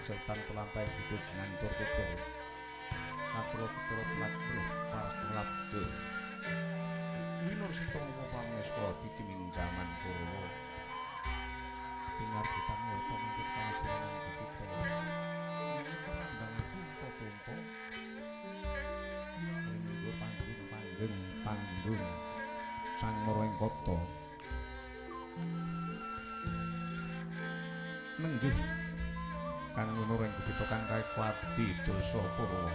Sultan pelampai butuh jenang tur-tur atro-tuturo telak-telak paras telak-tul minur sitomo pangesko ditiming jaman purwo binar kita ngoto mengkut kalasilanan bukito ini peranggangan kumpo-kumpo minggu panggung sang ngoreng koto nenggih kang ngono ring bukito kang kakwati dosa purwa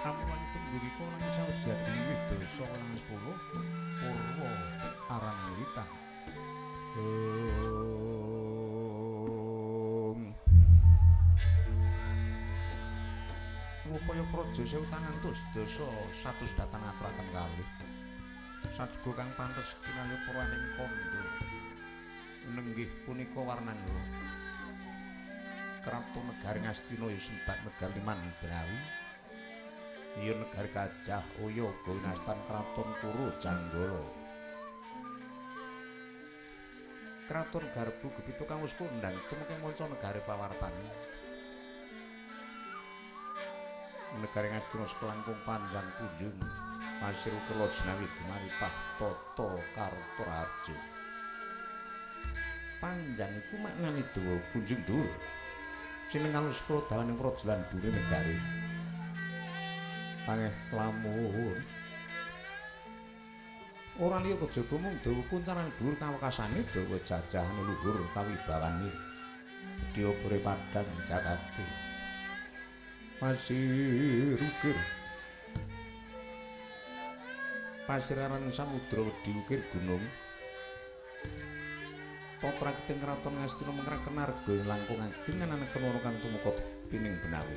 amulan tembung iku lan sawetjadi dosa lan 10 purwa arane witan upaya praja sewu tangantus dosa 100 datan aturaken kalih sajuga kang pantes kinaya purwaning kandha nenggih punika warnanipun Kraton negari Ngastina ya sempat negari Mandalawi ya negari Gajah Oya Goinastan Kraton Kuru Janggala Kraton Garbu Gupita kang wis kondhang tumeka manca negari pawartani negari Ngastina sekelangkung panjang punjung Pasir Kelo Jinawi Gemaripah Tata Kartorajo panjang iku maknane dawa punjung dhuwur jeneng alus pro dawaning prajalan dure negari tangeh lamun ora liya kejaba mung dawa kuncaran dhuwur kawekasane dawa jajahane luhur kawibawani bedya pure padhang jagati pasir ukir pasiraning samudra wedi ukir gunung Potra Kiting Kraton Ngastina mengraken arga langkung ageng ana kenono kang tumeka pining benawi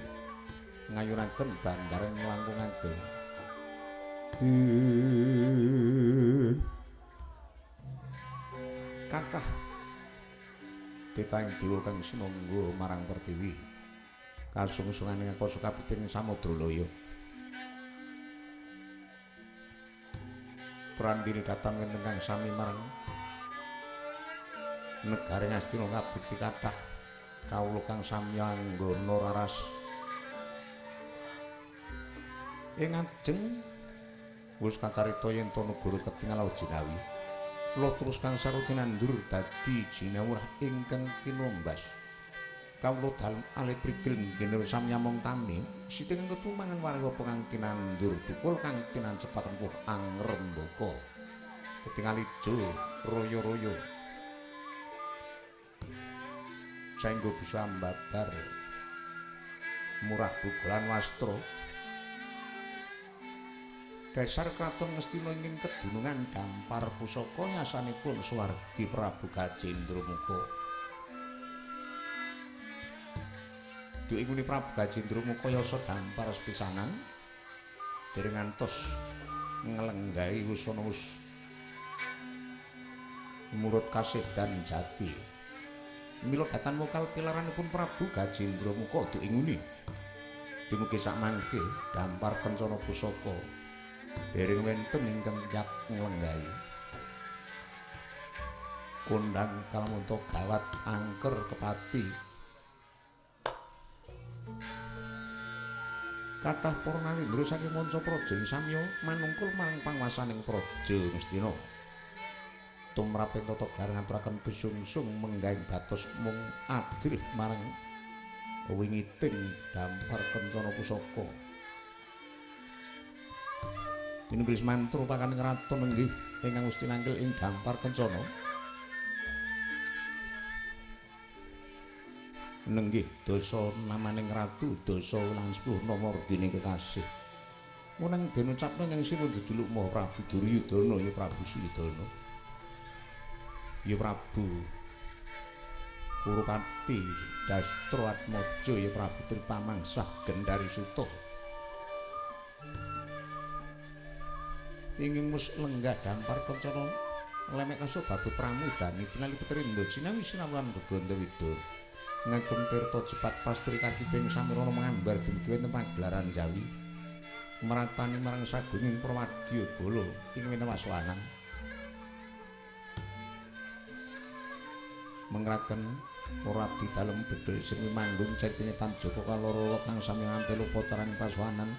ngayunaken bandaran langkung ageng kathah tetaing dewa kang sinangga marang Pertiwi kasungsungane koso kapiting samudra loya prandini datan wonten kang sami marang negari Ngastina ngabekti kathah kawula kang samyanggana raras ing ajeng wis kacarita yen to negara ketingal Jinawi kula terus kang saruti nandur dadi jinawuh ingkang kinombas kawula dalem alih prigel nggene samyamong tami siting ketumangan warga pengangkin nandur tukul kang tinancepat empuh angrembaka ketingal ijo royo-royo saengga bisa mbabar murah bugolan wastra dasar kraton Ngastina ing kedunungan dampar pusaka nyasanipun Suwargi Prabu Gajendramukha duingune Prabu Gajendramukha yasa dampar sepisanan dereng ngantos nglenggahi wusana Murut kasedan jati. Mila datan mokal tilaranipun Prabu Gajendra muka diinguni. Dumugi sakmangke dampar kencana pusaka dereng wenten ingkang yak nglenggahi. Kondang kalamunta gawat angker kepati. Kathah para nalindra saking manca praja ing samya manungkul marang panguwasaning praja Ngastina. Tumraping tata gar ngaturaken besungsung menggahing batos mung ajrih marang wingiting dampar kencana pusaka. Minunggris mantra pakaning raton inggih ingkang Gusti nangkil ing dampar kencana. Nenggih dasa namaning ratu dasa ulang 10 nama redine kekasih. Munang den ucapna yang sira jejuluk Maha Prabu Duryudana ya Prabu Suwidana. Ya Prabu Kurupati Dastratmaja ya Prabu Tripamangsah Gendari Suta. Inging mus lenggah dampar kencana lemek kaso babut pramudani pinali Petrindo sinawi sinawulan Gegandawida. Ngagem tirta cepat pastri katibing samirana mengambar dumugi wonten pagelaran Jawi meratani marang sagunging Prawadya Bala ing wonten waswanan mengraken ora abdi dalem bedhe sing manggung cetine Tanjaka kaloro kang sami ngampil upacaraning paswanan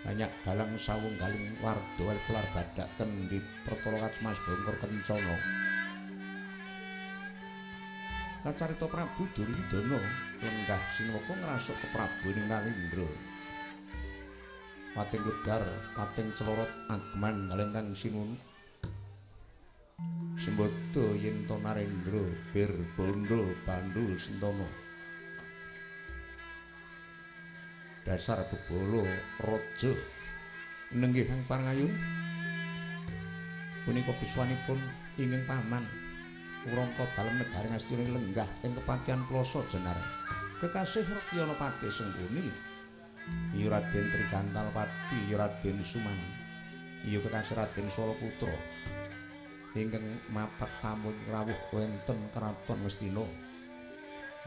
banyak dalang sawunggaling warda wal kelar badhaken di Pertala Kacmas Bongkor Kencana. Kacarita Prabu Duryudana lenggah sinwaka ngrasuk keprabuning Narendra. Pating Wedar, pating Celorot ageman dalem kang sinun. Sembada yen to Narendra bir bondo bandu sentana. Dasar bebala raja nenggih kang parangayun. Punika biswanipun inging paman Urangka dalem negari Ngastina lenggah ing kepatihan Plasa Jenar. Kekasih Rekyanapati Sengkuni. Ya Raden Trigantalpati, ya Raden Suman. Ya kekasih Raden Solaputra. Ingkang mapak tamu ing rawuh wonten Kraton Ngastina.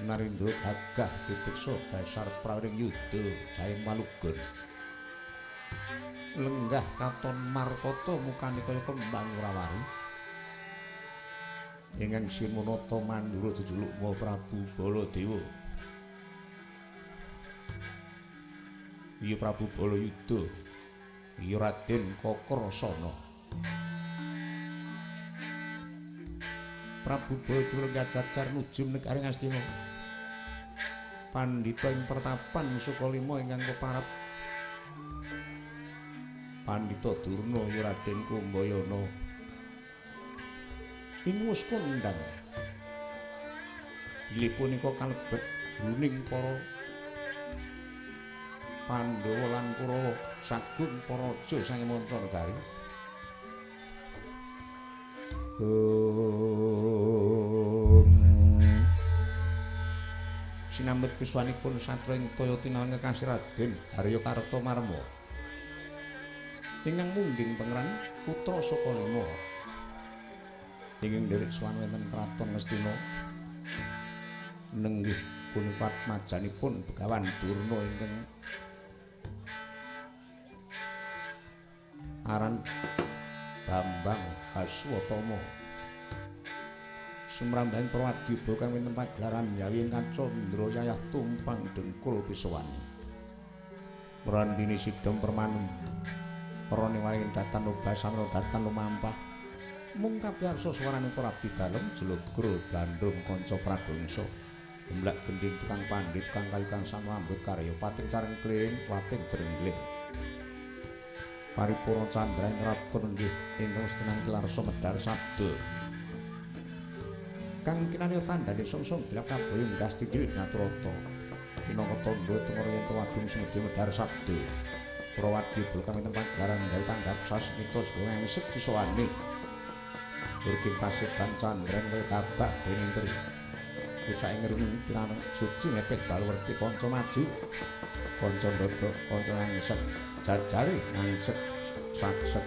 Narendra gagah ditiksa dasar prawiring yuda Jayeng Walugun. Lenggah katon Markata mukane kaya kembang Wurawari. Ingkang Simonata Mandura jejuluk Maha Prabu Baladewa. Ya Prabu Balayuda, ya Raden Kakrasana. Prabu Baladewa ngajajar nuju negari Ngastina. Pandhita ing pertapan Sukalima ingkang keparep. Pandhita Durna ya Raden Kumbayana. Ingus kondang bilih punika kalebet runing para Pandhawa lan Kurawa sagung para raja saking mancanegari. Sinambut piswanipun satra ing toya tinal kekasih Raden Harya Kartamarma ingkang munding pangeran putra saka lima. Ingkang nderek swan wonten Kraton Ngastina nenggih punika majanipun Begawan Durna ingkang aran Bambang Haswatama. Sumrambahing Prawadya Bala kang wonten pagelaran Jawi ingkang candra yayah tumpang dengkul pisowani. Mrandini sidhom permanen para niwaring datan loba samira datan lumampah. Mung kapiarsa swaraning para abdi dalem Jlogro Blandung kanca Pragangsa. Gemblak gending tukang pandhit kang kayu kang samambut karya pating carengkling pating jrengling. Paripurna candraing ratun nggih ingkang sedenan kilarsa medhar sabda. Kang kinarya tandhane songsong bilak kabaya nggas tinggil Naturata. Pinangka tandha tumrap yen wagung semedya medhar sabda. Prawadya Bala kang wonten pagelaran gawe tanggap sasmita sedaya ngisek pisowane. Durging paseban candran kaya gabah dening tri. Pucake ngrining pinarak suci mepet balwerti kanca maju. Kanca ndodok, kanca ngisek. Jajare ngancek saksek.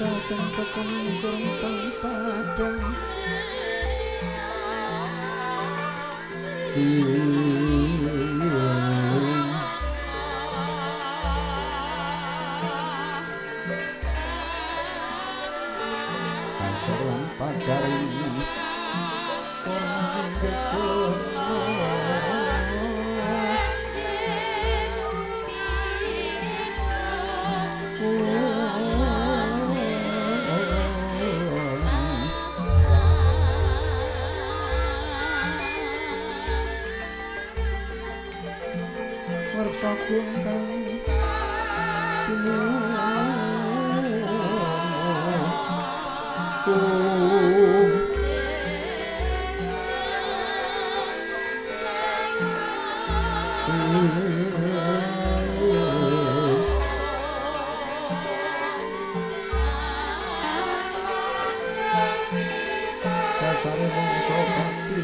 Saking tekoning sunteng padang kasar lan pajaring ora ngekul saking kang kasare mongso kati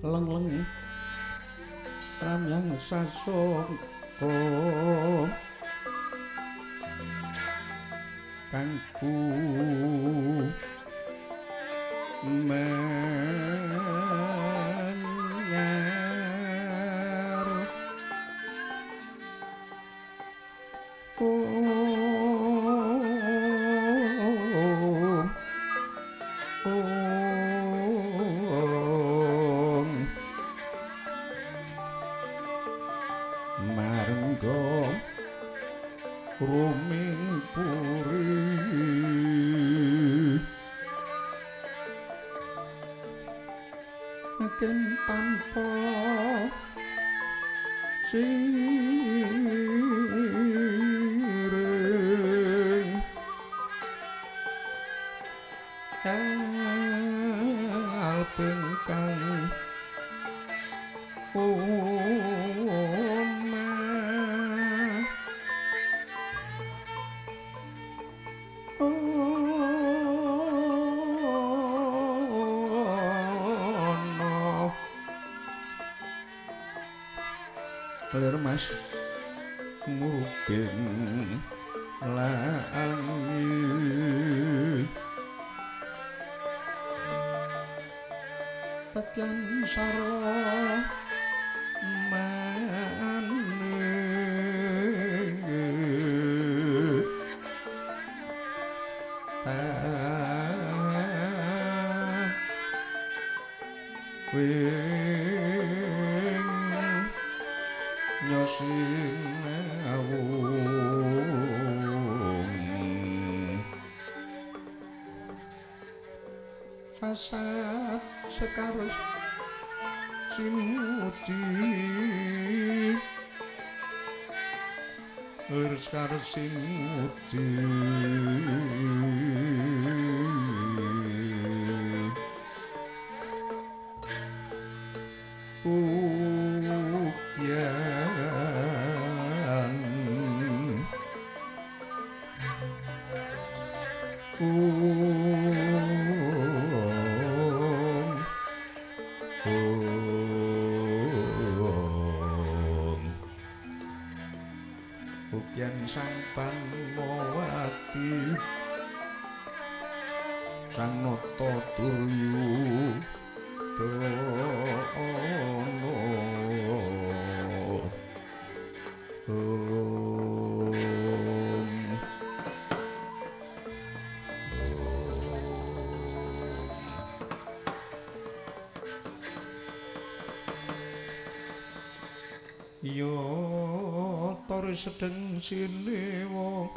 leng-leng ramyang sasongko ruming puri agen tanpa siring alpengkang lir mas murubing langi takyan saro maneh sinawung fasad sekarus simuji lir sekarus simuji Ukyan sang Panmawati sang nata Duryudana yo tori sedeng sinewa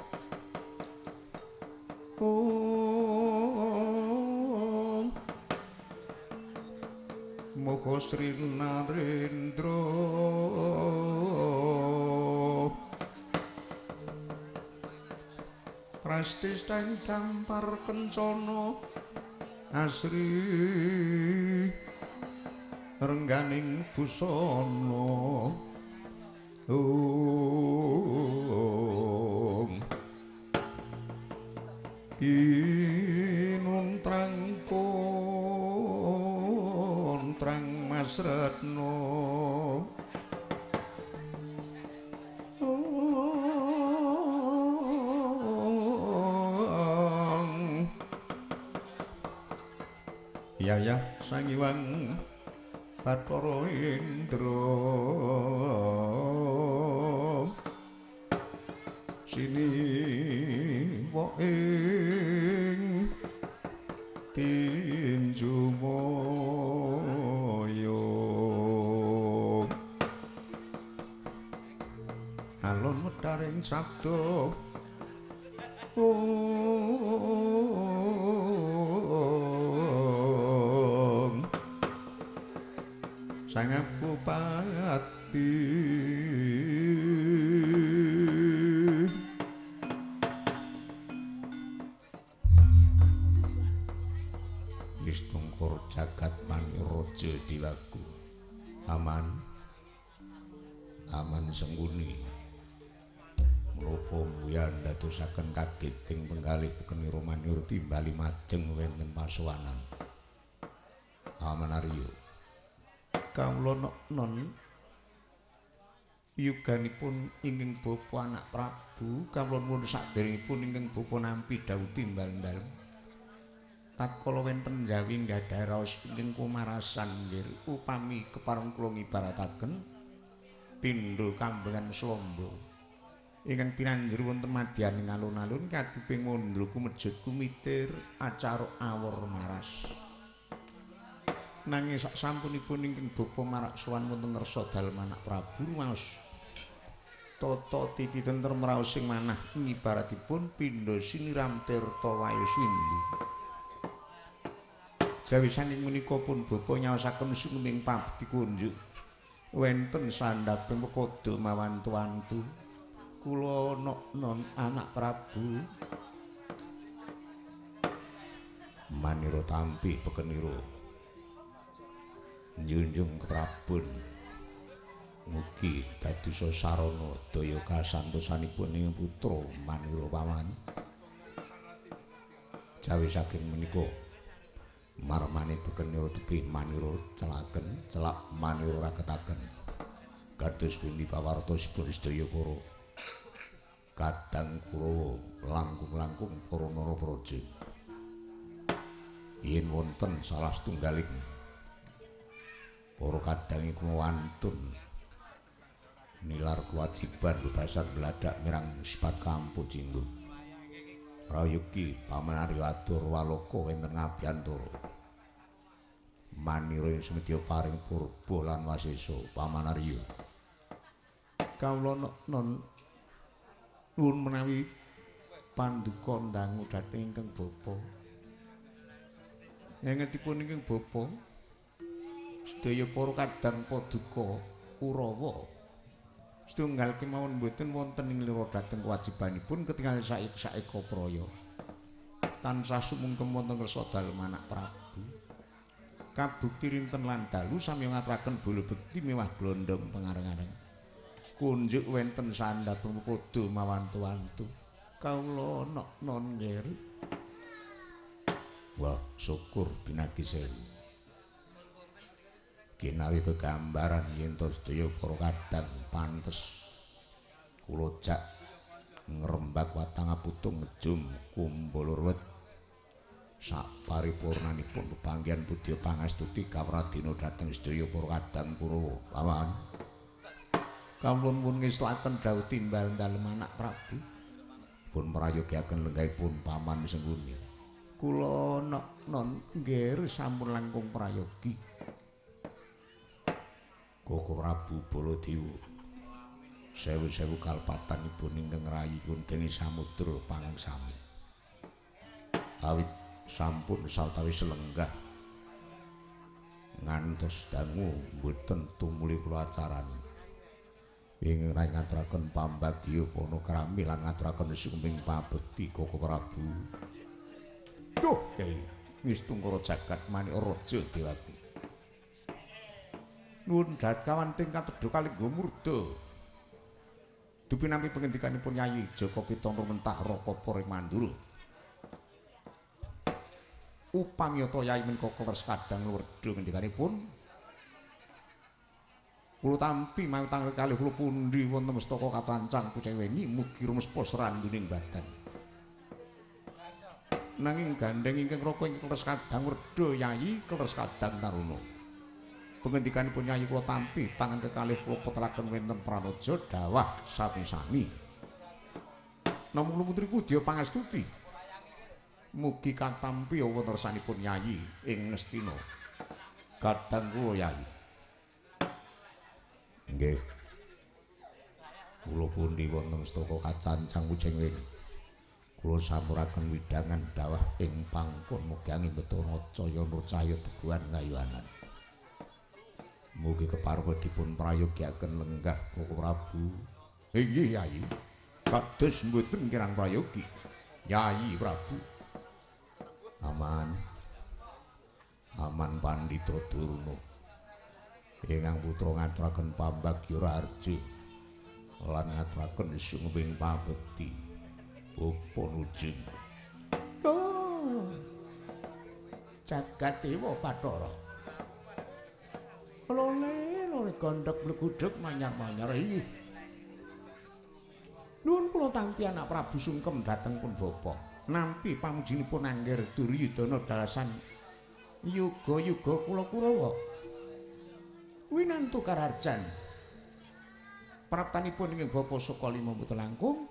moga Sri Narendra prastis teng dampar kencana asri rengganing busana kinuntrang kontrang Mas Retno ya sang Hyang Bathara Indra sini ing tinju moyo alon medaring sabda sang Bupati Istungkur jagat maniraja diwagu aman sengguni menapa mbuyan dadosaken kagiting penggalih kenira manir timbali majeng wonten pasowanan aman arya kawula non yuganipun ingkang bapa anak Prabu kawula nuwun saderengipun ingkang bapa nampi dawuh timbal-ndal tatkala wonten njawi gadhah raos ingkang kumarasan nggih upami kepareng kula ngibarataken pindha kambengan slamba ingkang pinanjur wonten madyaning alun-alun kadiping mondro kumejut kumitir acara awor maras. Nanging sak sampunipun ingkang bapa marak sowan wonten ngersa dalem anak Prabu rumaos tata titi tentrem raos sing manah ngibaratipun pindha siniram tirta wayu swindu. Jawi saking menika pun bapa nyaosaken suming pabekti kunjuk wenten sandhaping pekodo mawantu-wantu kula non anak Prabu manira tampi pekenira njunjung keprabun mugi dadosa sarana daya kasantosanipun ing putra manira paman. Jawi saking menika marmane bekenira tebih manira celaken celak manira raketaken kados pundi pawartosipun sedaya para kadang Kurawa langkung-langkung para narapraja yen wonten salah setunggaling para kadang iku wantun nilar kewajiban bebasan beladak mirang sifat kampu jinggo Prayogi pamanarya atur walaka wonten ngabiyantara manira ing semedya paring purba lan wasesa pamanarya kawula non nuwun menawi panduka ndangu dhateng ingkang bapa ngengetipun ingkang bapa sedaya para kadang paduka Kurawa setunggal kemawon mboten wonten ing lira dhateng kewajibanipun ketingal saeka praya tansah sumungkem wonten ngersa dalem anak Prabu kabukti rinten lan dalu sami ngaturaken bala bekti mewah glondhong pengareng-areng kunjuk wenten sandhaping padha mawantu-wantu kawula non nggih wah syukur binagi sewu kinawi kegambaran yen to sedaya para kadang pantes kula jak ngrembak watang aputung ngejum kumpul ruwet sak paripurnanipun pepanggihan budya pangastuti kawradina dhateng sedaya para kadang Kurawa paman kawula pun ngestakaken dawuh timbal dalem anak Prabu pun merayogiaken lenggahipun paman sengguni kula non nggih sampun langkung prayogi Koko Prabu Baladewa sewu-sewu kalpatanipun ingkang rayi kunggeni samudra pangangsami awit sampun sawetawis lenggah ngantos dangu mboten tumuli kula acarane ing ngaturaken pambagya panakrami lan ngaturaken suming pabekti Koko Prabu duh Nistungkara jagat manik raja dewaku nuwun dhat kawanting katedha kalingga murda dupi nampi pengendikanipun Yayi Jaka Pitana mentah Raka Paring Mandura upamiyata Yayi menika kleres kadang werda ngendikanipun kula tampi mawi tanggal kalih kula pundi wonten mestaka kacancang kuceweni mugi rumespa seranduning badan nanging gandeng ingkang Raka ingkang kleres kadang werda Yayi kleres kadang taruna pengendikanipun Yayi kula tampi tangan kekalih kula petelaken wonten pranaja dawah sami-sami namung putri pudya pangastuti mugi katampi wonten rasanipun Yayi ing Ngastina kadang kula Yayi nggih kula pundi wonten staka kacancang kucingweni kula samuraken widangan dawah ing pangkon mugi angin betana caya nur cahya teguhan ngayuanan mugi keparwa dipun prayogiaken lenggah Koko Prabu. Inggih Yayi. Kados mboten kirang prayogi. Yayi Prabu. Aman. Aman Pandhita Durna. Ingkang putra ngaturaken pambagya raharja lan ngaturaken suming pabekti. Bapa nujung. Oh. Jagat Dewa Bathara. Lole gondhok blegudhek manyar-manyar iki. Nuwun kula tampi anak Prabu sungkem dhateng pun bapa. Nampi pamujinipun Angger Duryudana dalasan yuga-yuga kula Kurawa. Winantu Kararjan. praptanipun ingkang Bapa Saka Lima Mboten langkung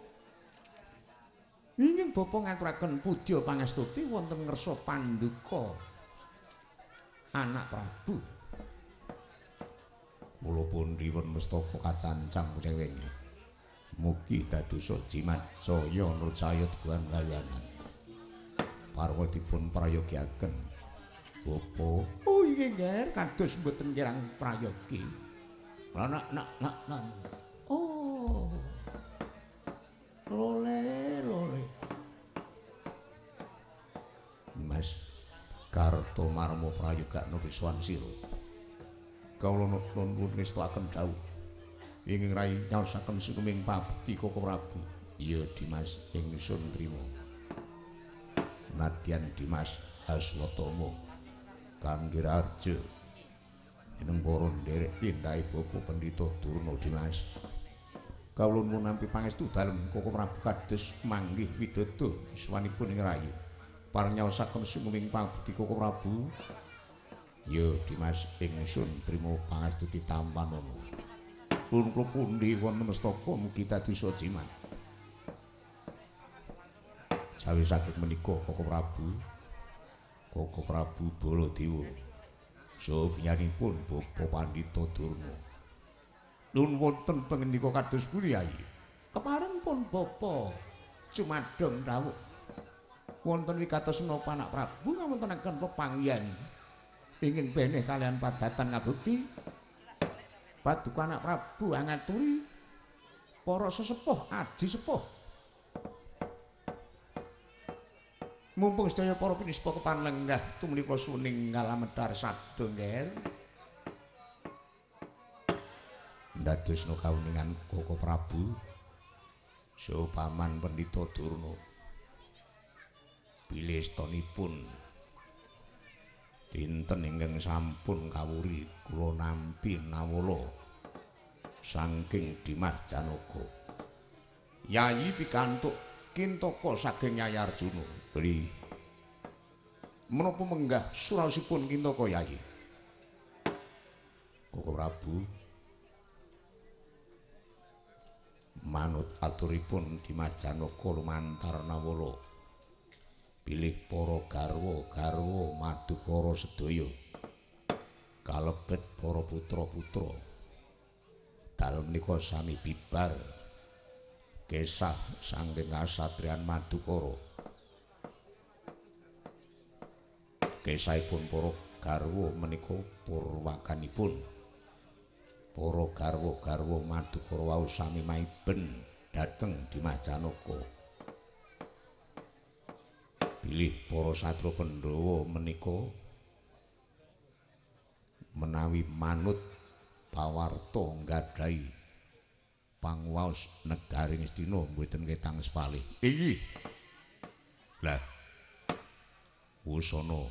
ingin Bapa ngaturaken pudya pangastuti wonten ngersa Panduka anak Prabu. Kula pun riwun mestaka kacancang rewenge. Mugi dadosa jimat saya nucaya teguhan rayanan. Parwa dipun prayogiaken Bapa. Oh inggih nggih kados mboten kirang prayogi. Nak. Oh. Lole. Mas Karto marmo prayoga nuriswan sira. Kawula nuwun ngestakaken dawuh. Ingkang rai nyaosaken sukuming pabekti Koko Prabu. Iya Dimas ingsun trima. Nadyan Dimas Haswatama kangge Raja. Eneng para nderek tindahe Bapak Pendhita Durna Dimas. Kawula nuwun nampi pangestu dalem Koko Prabu kados manggih widodho yuswanipun ing rayi. Parnyaosaken sumuming pabekti Koko Prabu. Ya Dimas ingsun trima pangestu ditampanana. Pun kula pundi wonten mestaka mugi dadosa jimat. Sawise saged menika Koko Prabu Baladewa saha penyanipun Bapak Pandhita Durna. Nun wonten pangendika kados pundi Yai? Kepareng pun Bapa cumadhong dawuh wonten wigatos menapa anak Prabu ngawontenaken pepanggihan ingkang beneh kalian padatan ngabukti paduka anak Prabu angaturi para sesepuh aji sepuh mumpung sedaya para pinispa kepanlenggah tumuli kula suning ngalamedhar sabda nggih. Dadosna kawuningan Koko Prabu saha Paman Pendhita Durna bilih estanipun dinten ingkang sampun kawuri kula nampi nawala saking Dimas Janaka. Yayi pikantuk kintaka saking Nyai Arjuna. Beli menapa menggah suraosipun kintaka Yayi? Koko Prabu manut aturipun Dimas Janaka lumantar nawala bilih para garwa Madukara sedaya kalebet para putra-putra dalem menika sami bibar kesah saking kasatriyan Madukara. Kesahipun para garwa menika purwakanipun para garwa Madukara wau sami maiben dhateng Dimas Janaka. Bilih para Satru Pandhawa menika menawi manut pawarta nggadahi pangwaos negari Ngastina mboten ketang sepalih. Inggih. Lah wusana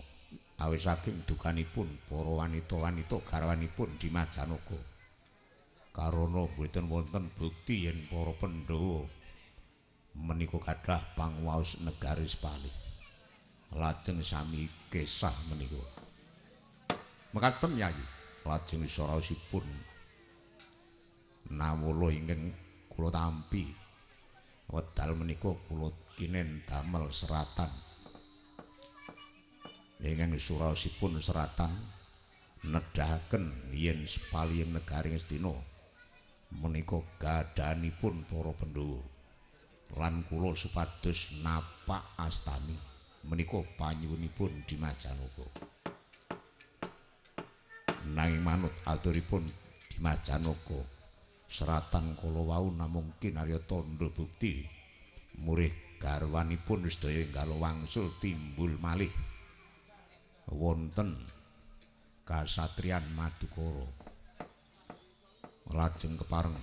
awit saking dukanipun para wanita-wanita garwanipun Dimas Janaka. Karana boten wonten bukti yen para Pandhawa menika kathah pangwaos negari sepalih. Lajeng sami kesah menika. Mekaten Yayi, lajeng saraosipun nawala ingkang kula tampi wedal menika kula kinen damel seratan. Ingkang suraosipun seratan nedahaken yen sepalih negari Ngastina menika gadhanipun para Pandhawa lan kula supados napak astani menika panyuwunipun Dimas Janaka. Nanging manut aturipun Dimas Janaka seratan kala wau namung kinarya tandha bukti murih garwanipun sedaya enggal wangsul timbul malih wonten kasatriyan Madukara. Lajeng kepareng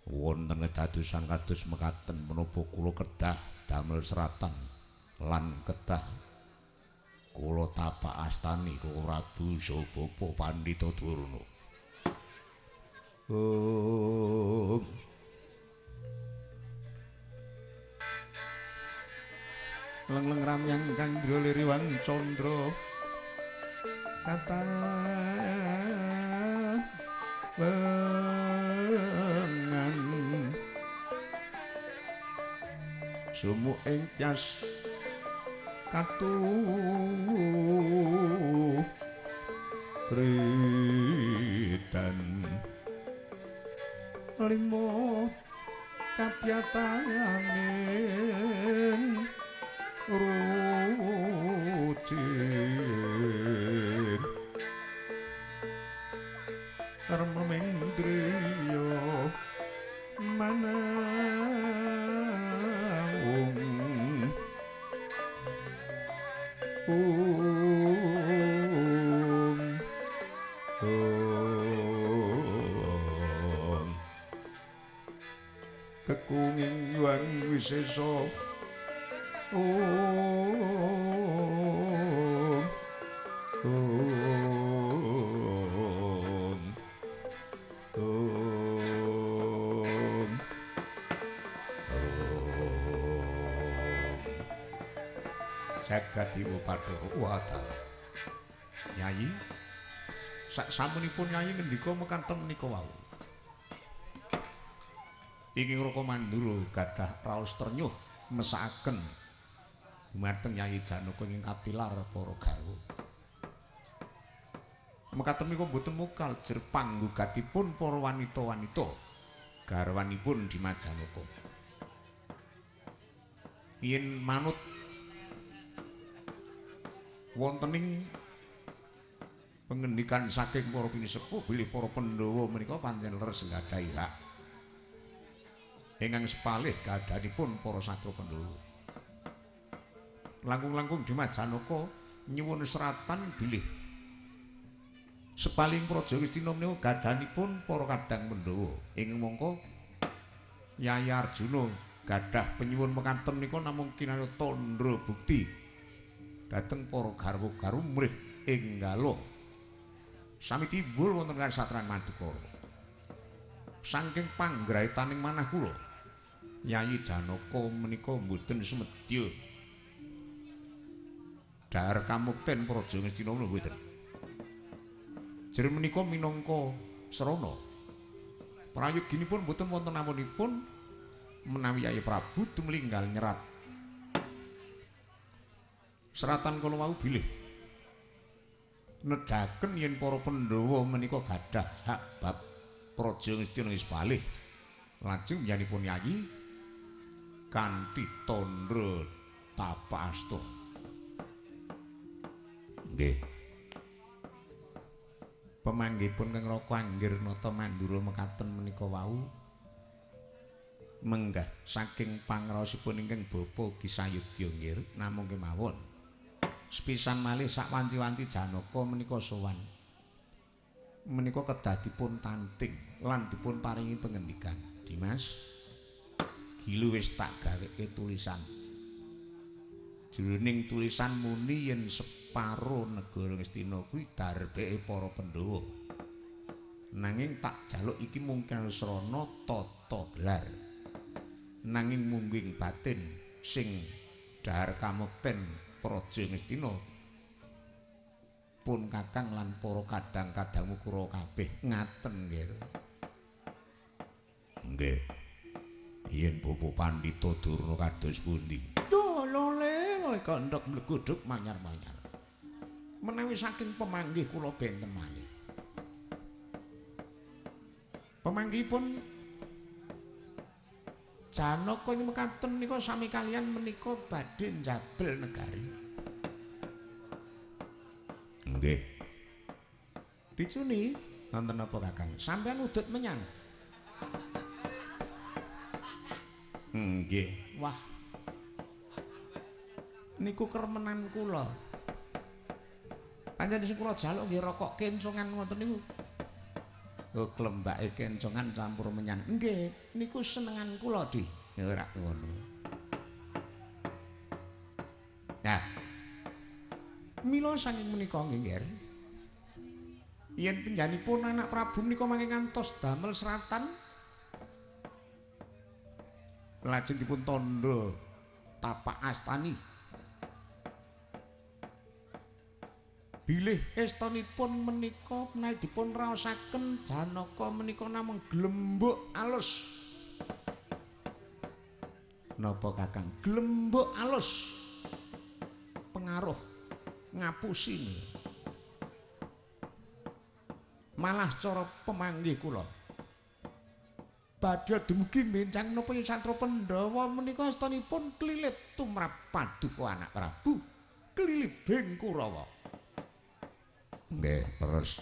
wonten kedadosan kados mekaten menapa kula kedah damel seratan lan kedah kula tapak astani Koko Prabu saha Bapa Pandhita Durna. Leng-leng ramyang Kandra Liriwang Candra kata Sumu ing tyas katu ridan limo kapyataning rucin remendriya manawung kekunging wang wisesa Jagadiwa Bathara Wadala. Nyai saksamunipun Nyai ngendika mekaten menika wau. Inggih Raka Mandura gadah raos ternyuh mesakaken dumateng Nyai Janaka ingkang katilar para garwa. Mekaten menika boten mokal jer panggugatipun para wanita-wanita garwanipun Dimas Janaka. Yen manut wontening pengendikan saking para pinisepuh bilih para Pandhawa menika pancen leres nggadahi hak ingkang sepalih gadhanipun para satru Pandhawa. Langkung-langkung Dimas Janaka nyuwun seratan bilih sepaling Praja Ngastina menika gadhanipun para kadang Pandhawa. Ing mangka Nyai Arjuna gadah penyuwun mekaten menika namung kinarya tandha bukti dhateng para garwa-garwa mrih enggalo sami timbul wonten kasatran Madukara. Saking panggraitaning manah kula Nyai Janaka menika mboten sumedya dhahar kamukten Praja Ngastina menika mboten. Jer menika minangka srana prayoginipun mboten wonten namunipun menawi Yai Prabu tumlinggal nyerat seratan kala wau bilih nedahaken yen para Pandhawa menika gadah hak bab Praja Ngastina wis balih lajeng nyanipun Nyai kanthi tandha tapasta. Nggih. Pemanggihipun Kang Raka Anggirnata Mandura mekaten menika wau menggah saking pangraosipun ingkang Bapa Gisayudya nggih namung kemawon. Sepisan malih sak wanci-wanci Janaka menika sowan. Menika kedah dipun tanting lan dipun paringi pengendikan. Dimas, gilu wis tak gaweke tulisan. Jroning tulisan muni yen separo negara Ngastina kuwi darbeke para Pandhawa. Nanging tak jaluk iki mungkin srana tata gelar. Nanging mungging batin sing dhahar kamukten Praja Ngastina pun Kakang lan para kadang-kadangmu kura kabeh ngaten nggih. Nggih. Yen Bapak Pandhita Durna kados pundi? Yo lole kandhek mlegudhuk manyar-manyar. Menawi saking pemanggih kula benten malih. Pemanggihipun Janaka mekaten menika sami kalian menika badhe njabel negari. Nggih. Dicuni wonten apa Kakang? Sampeyan udut menyang. Nggih. Wah. Niku keremenan kula. Panjenengan sing kula jaluk nggih rokok kencongan ngoten niku. Oh, klembake kencongan campur menyan. Nggih, niku senengan kula, Di. Ya ora ngono. Nah. Mila saking menika nggih, yen panjenenganipun anak Prabu menika mangke ngantos damel seratan lajeng dipun tandha tapak astani. Bilih estanipun menika menawi dipun raosaken Janaka menika namung glembuk alus. Napa Kakang glembok alus pengaruh ngapusine. Malah cara pemanggih kula badhe dumugi mencang napa Santro Pandhawa menika astanipun klilit tumrap Paduka Anak Prabu Klilibing Kurawa. Nggih, terus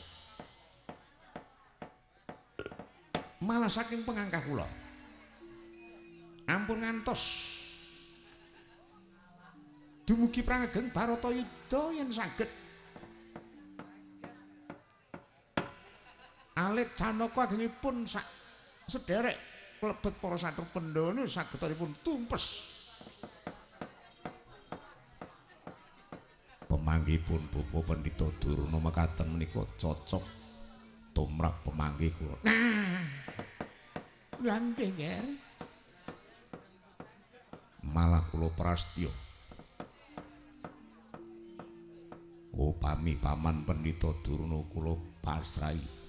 malah saking pengangkah kula ampun ngantos dumugi prangageng Baratayuda yen saged alit Janaka agengipun sak sederek klebet para Santro Pandhawa sagedipun tumpes. Pemanggihipun Bapak Pandhita Durna mekaten menika cocok tumrap pemanggih kula. Nah, lha nggih, Nger. Malah kula prastya upami Paman Pandhita Durna kula pasrahi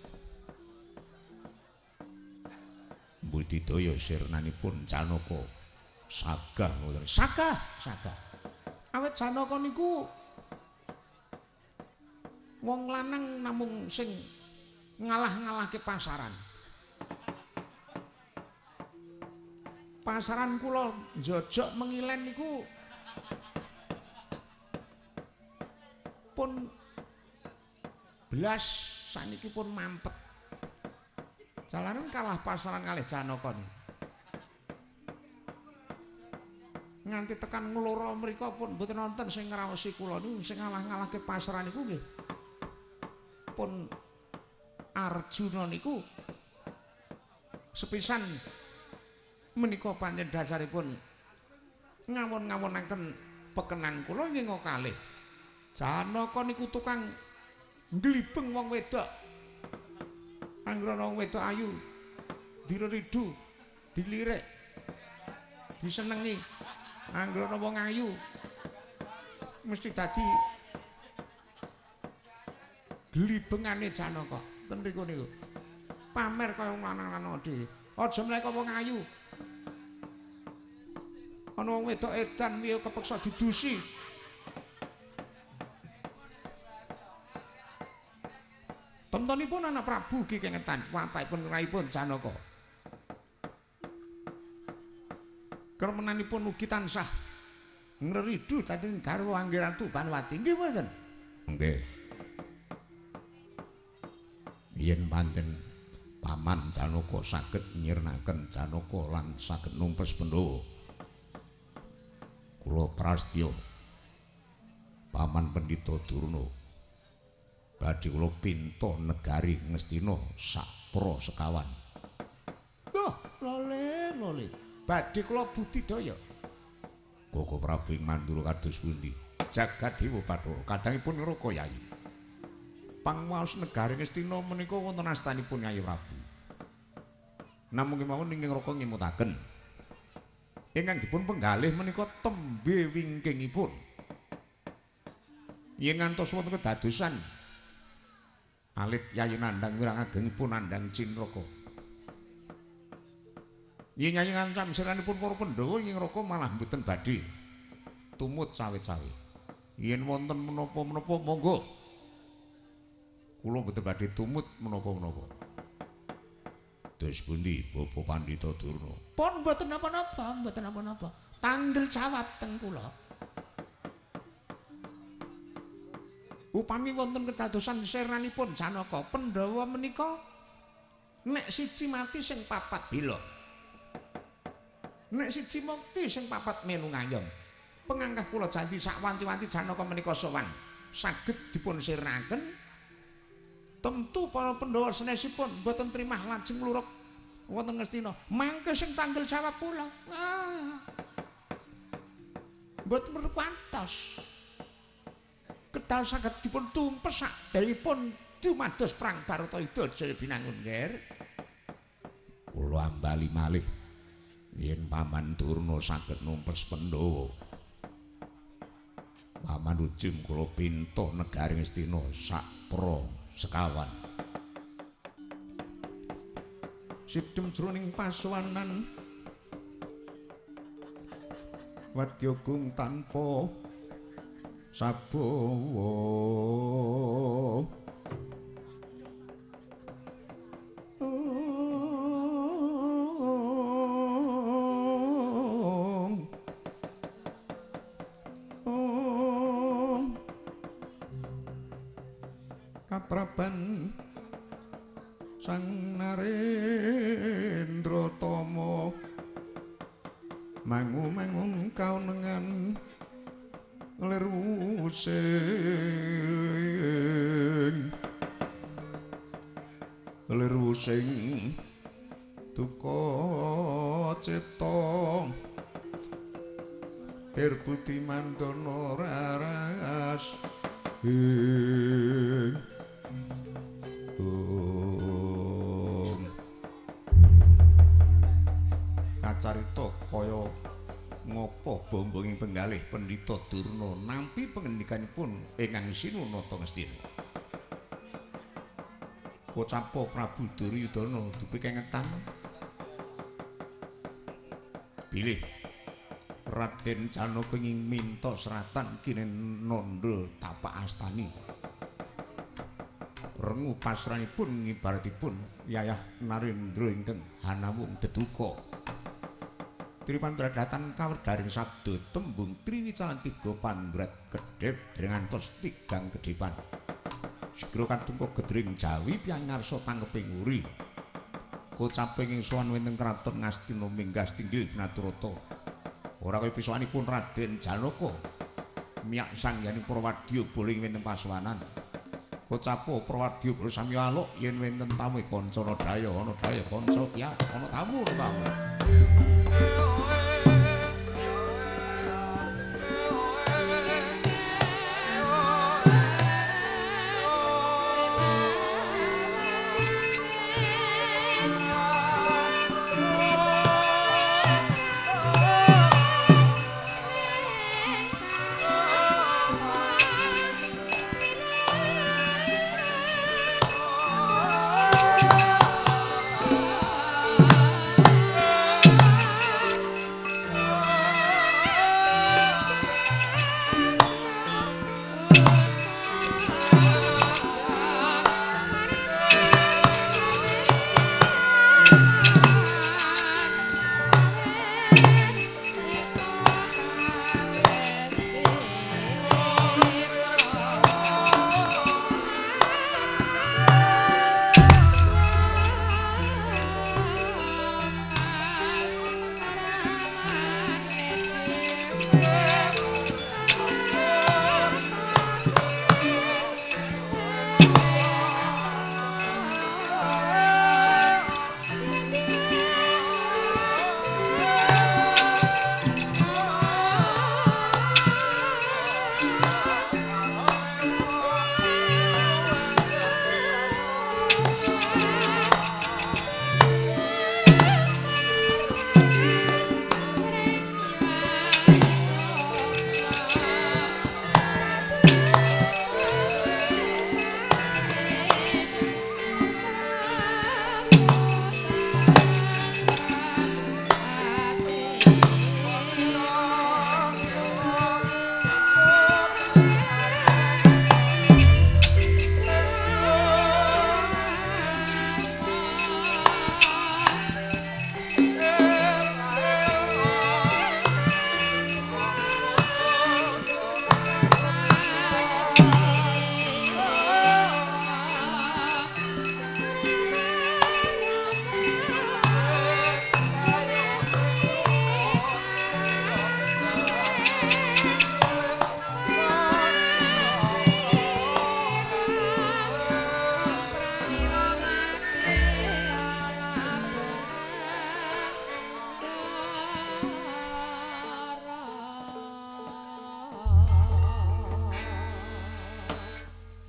budidaya sirnanipun Janaka sagah ngoten. Sagah. Awit Janaka niku wong lanang namung sing ngalah-ngalahke pasaran. Pasaran kula njojok mengilen niku pun belas saniki pun mampet. Jalaran kalah pasaran kalih Janaka niku. Nganti tekan ngloro mriku pun mboten wonten sing ngraosi kula niku sing ngalah-ngalahke pasaran niku nggih. Pun Arjuna niku sepisan menika pancen dasaripun ngawon-ngawonaken pekenan kula nggih kalih. Janaka niku tukang nglibeng wong wedok. Anggrana wong wedok ayu, direridu, dilirik, disenengi. Anggrana wong ayu mesti dadi glibengane Janaka. Ten mriku niku. Pamer kaya wong lanang-lanang dhewe. Aja mleka wong ayu. Ana wong wedok edan piye kepeksa didusi. Tontonipun Anak Prabu ki kengetan watahipun raipun Janaka. Kermenanipun ugi tansah ngreridu dadi garwa Anggi Ratu Banwati. Nggih mboten? Nggih. Yen pancen Paman Janaka saged nyirnaken Janaka lan saged numpes Pandhawa. Kula prastya Paman Pandhita Durna badhe kula pinta negari Ngastina sapra sekawan. Wah, lole. Badhe kula budidaya. Koko Prabu ing Mandura kados pundi? Jagat Dewa Bathara kadangipun Ngraka Yayi. Pangwaos negari Ngastina menika wonten astanipun Yayi Prabu. Namung kemawon ing Ngraka ngimutaken. Ingkang dipun penggalih menika tembe wingkingipun. Yen ngantos wonten kedadosan alit Yayi Nandang wirang agengipun Nandang Cinraka. Yen Yayi ngancam siranipun para Pandhawa ing Ngraka malah mboten badhe tumut cawe-cawe. Yen wonten menapa-menapa monggo. Kula mboten badhe tumut menapa-menapa. Dos pundi Bapak Pandhita Durna? Pun mboten napa-napa. Tanggel jawab teng kula. Upami wonten kedadosan sirnanipun Janaka, Pandhawa menika nek siji mati sing papat bela. Nek siji mukti sing papat melu ngayom. Pengangkah kula janji sak wanci-wanci Janaka menika sowan saged dipun sirnaken. Tentu para Pandhawa sanesipun boten trimah lajeng mluruk wonten Ngastina. Mangke sing tanggel jawab kula. Mboten berkuantos. Kedal saged dipun tumpes sakderipun dumados perang Baratayuda Jaya Binangun Nger. Kula ambali malih yen Paman Durna saged numpes Pandhawa. Paman ujum kula pinta negari Ngastina sapra sekawan. Sidhem jroning pasowanan Wadyagung tanpa sabawa kapraban Sang Narendra Tama mangu-mangun kaunengan lerusing duka cipta Dirbudi Mandana raras kacarita kaya ngapa bombonging penggalih Pendhita Durna nampi pangendikanipun ingkang Sinunata Ngastina. Kocapa Prabu Duryudana dupi kengetan bilih Raden Janaka ingin minta seratan kinen nandha tapak astani. Rengu pasranipun ngibaratipun Yayah Narendra ingkang hanamung deduka. Tripandradatan kawerdaring sabda tembung Triwicalan tiga pandhurat kedhep dereng ngantos tigang kedhepan. Sigra katungka gedring Jawi piyangarsa tangkeping uri. Kocaping ing sowan wonten kraton Ngastina minggah tinggil Binaturata. Ora kaya pisokanipun Raden Janaka miyak sangyaning Prawadya boling wonten pasowanan. Kocapa Prawadya bola samya aluk yen wonten tamu kancana daya ana daya kanca ya ana tamu tamu.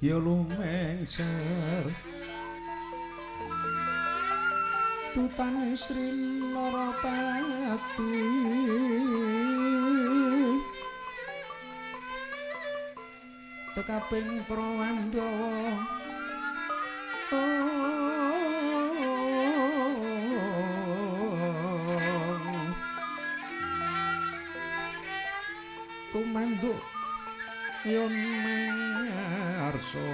Ya lumengser Dutane Sri Narapati tekaping Prawandawa tumanduk yen mangarsa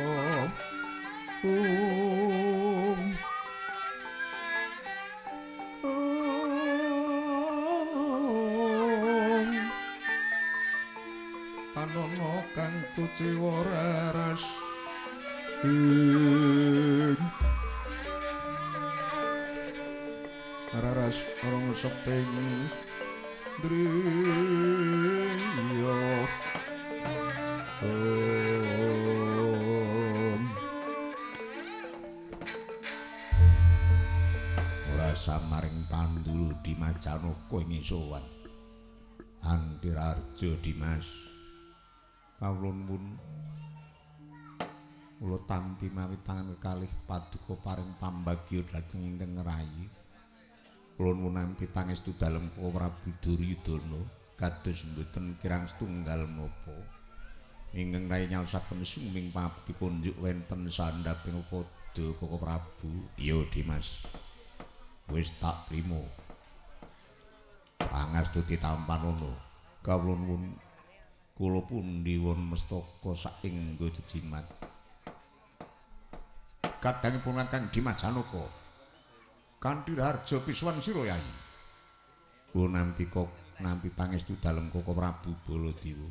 Tanono kang kuciwa raras raras rong seping driya ora samaring pandulu Dimas Janaka ing sowan Antirarja Dimas kawula nuwun kula tampi mawi tangan kekalih paduka paring pambagya dhateng ingkang rayi kula nuwun nampi pangestu dalem Prabu Duryudana kados mboten kirang setunggal menapa ingkang rayi nyaosaken suming pabekti kunjuk wenten sandhaping padha Koko Prabu iya Dimas wis tak trima pangestu ditampan ana kawula nuwun kula pundi won mestaka saengga jejimat kadangipun Kang Dimas Janaka kanthi harja pisuwan sira Yayi kula nampi pangestu dalem Koko Prabu Baladewa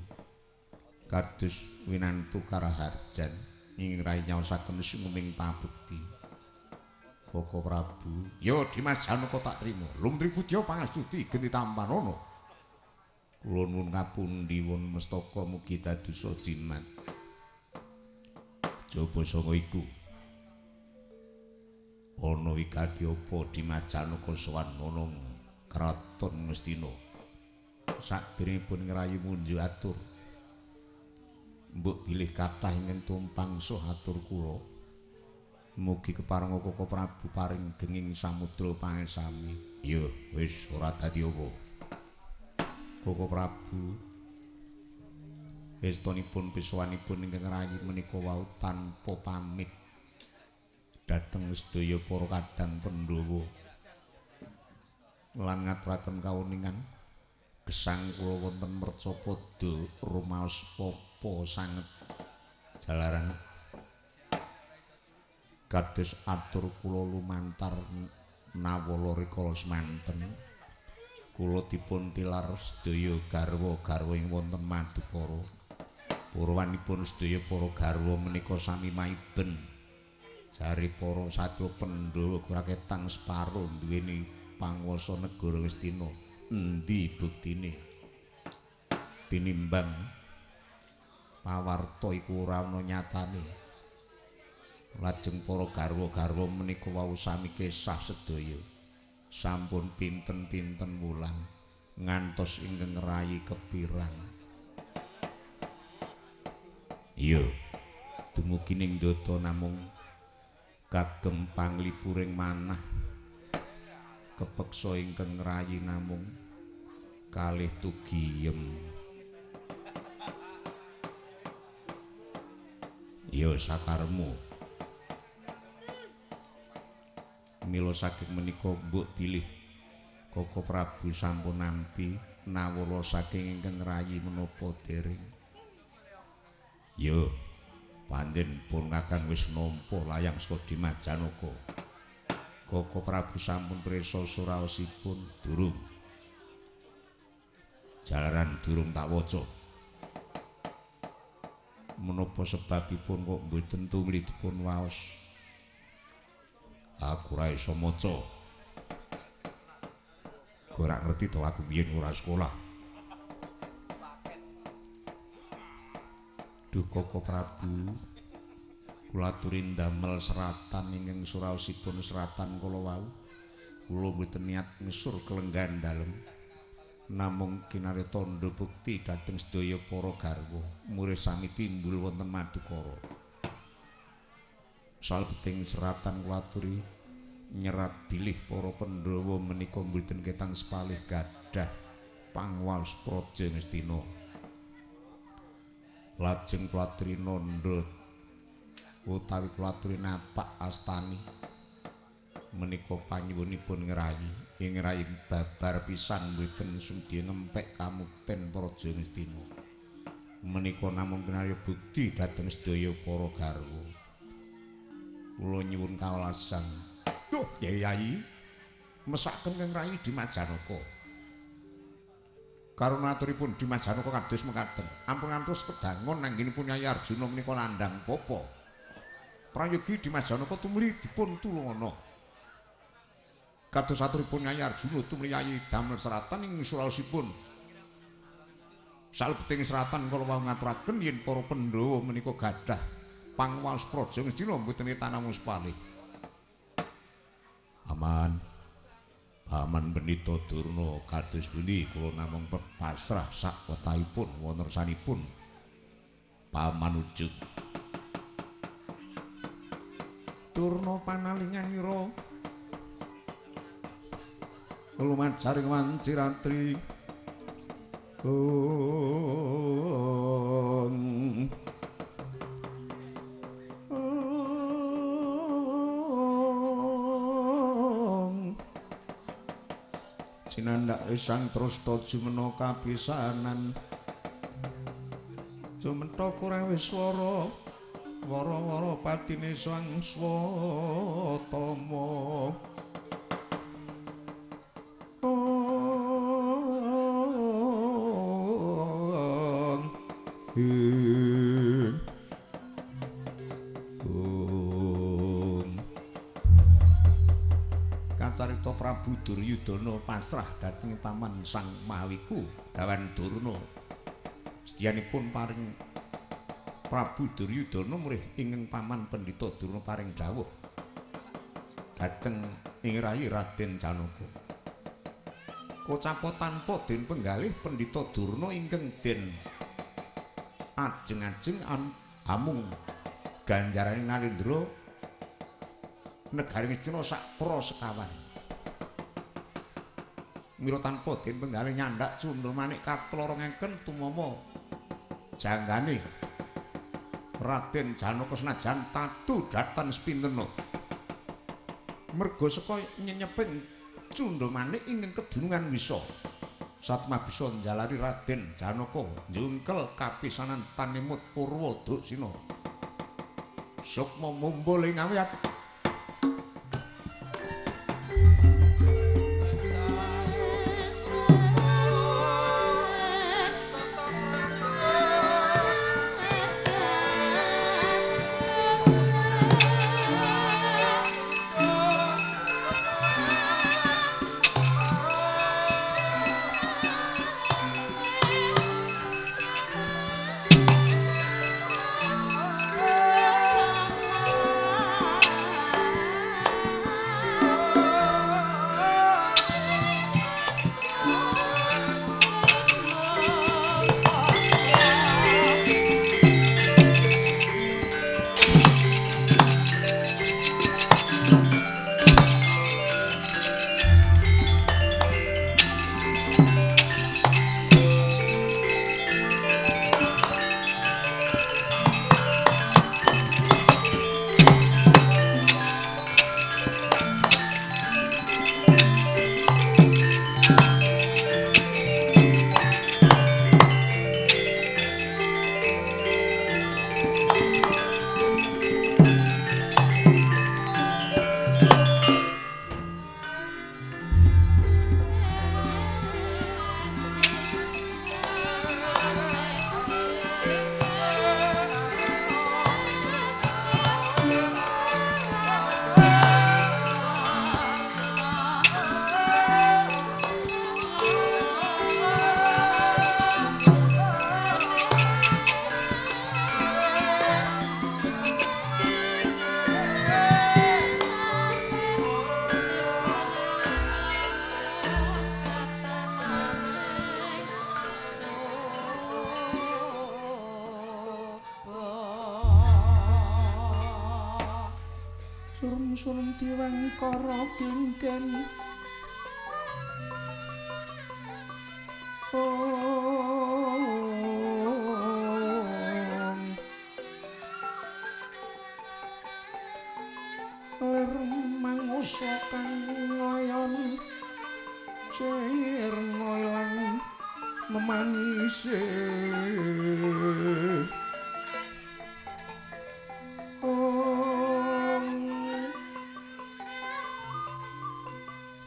kados winantu Karaharjan ing rayi nyaosaken suming pabekti Koko Prabu ya Dimas Janaka tak trima lumrih putya pangestuti genti tampan ana kula nuwun ngapundi won mestaka mugi dadosa jimat jaba sanga iku ana wigati apa Dimas Janaka sowan ana kraton Ngastina sakderengipun ngrayi munjuk atur mbok bilih kathah ingkang tumpang soh atur kula mugi keparenga Koko Prabu paring genging samudra pangesami ya wis ora dadi apa Koko Prabu estunipun pisuwanipun ingkang rayi menika wau tanpa pamit dhateng sedaya para kadang Pandhawa lan ngaturaken kawuningan gesang kula wonten mercapada rumaos papa sanget jalaran kados atur kula lumantar nawala rikala semanten kula dipun tilar sedaya garwa-garwa ing wonten Madukara purwanipun sedaya para garwa menika sami maiben jari para satya Pandhawa kraketang separo duweni panguwasa negara Ngastina endi buktine tinimbang pawarta iku ora ana nyatane lajeng para garwa-garwa menika wau sami kesah sedaya sampun pinten-pinten wulan ngantos ingkang rayi kepirang iya dumugi ning ndata namung kagem panglipuring manah kepeksa ingkang rayi namung kalih tugiem iya sakarmu mila saking menika mbok pilih Koko Prabu sampun nampi nawala saking ingkang rayi menapa dereng ya panjen pun kakang wis nampa layang saka Dimas Janaka Koko Prabu sampun prisa suraosipun durung jalaran durung tak waca menapa sebabipun kok mboten tumli dipun waos aku ora iso maca ora ngerti to aku biyen ora sekolah duh Koko Prabu kula aturi ndamel seratan ingkang suraosipun seratan kala wau kula mboten niat ngesur kelenggan dalem namung kinarya tandha bukti dhateng sedaya para garwa murih sami timbul wonten Madukara salebeting seratan kula aturi nyerat bilih para Pandhawa menika mboten ketang sepalih gadah pangwaos praja Ngastina lajeng kula aturi nandha utawi kula aturi napak astani menika panyuwunipun ngrayi ing rayi babar pisan mboten sudi ngempek kamukten praja Ngastina Menika namung kinarya bukti dhateng sedaya para garwa. Kula nyuwun kawelasan. Duh, Yayi. Mesaken Kang Rayi Dimas Janaka. Karunaturipun Dimas Janaka kados mekaten. Ampun ngantos kedangon anggenipun Nyai Arjuna menika nandhang bapa. Prayogi Dimas Janaka tumuli dipun tulungono. Kados aturipun Nyai Arjuna tumuli Yayi damel seratan ing suraosipun. Salebeting seratan kula wau ngaturaken yen para Pandhawa menika gadah pangwaos praja ngendika mboten tanah muspalih. Paman Pendhita Durna kados pundi kula namung pasrah sak wetahipun wonarsanipun Paman Ujug. Durna panalingan mira lumacaring wanciratri Sinandak risang trusta jumena kapisanan Jumentha kurang wiswara wara-wara patine sang swatama Kacarita Prabu Duryudana pasrah dhateng paman Sang Mahawiku Dawan Durna. Sedyanipun paring Prabu Duryudana mrih ingkang paman Pendhita Durna paring dawuh dhateng ing rayi Raden Janaka. Kocapa tanpa den penggalih Pendhita Durna ingkang den ajeng-ajeng amung ganjarane Narendra negari Ngastina sak prasekawan. Mila tanpa den penggalih nyandak Cundha Manik kaplorongengken tumama janggane Raden Janaka senajan tatu datan spintena. Merga saka nyenyeping Cundha Manik ingkang kedunungan wisa. Satma bisa njalari Raden Janaka njungkel kapisanan Tanemut Purwa Duksina. Sukma mumbul ing awiyat surum diwengkara kingken lir mangusa kang ngoyon sirna ilang memanise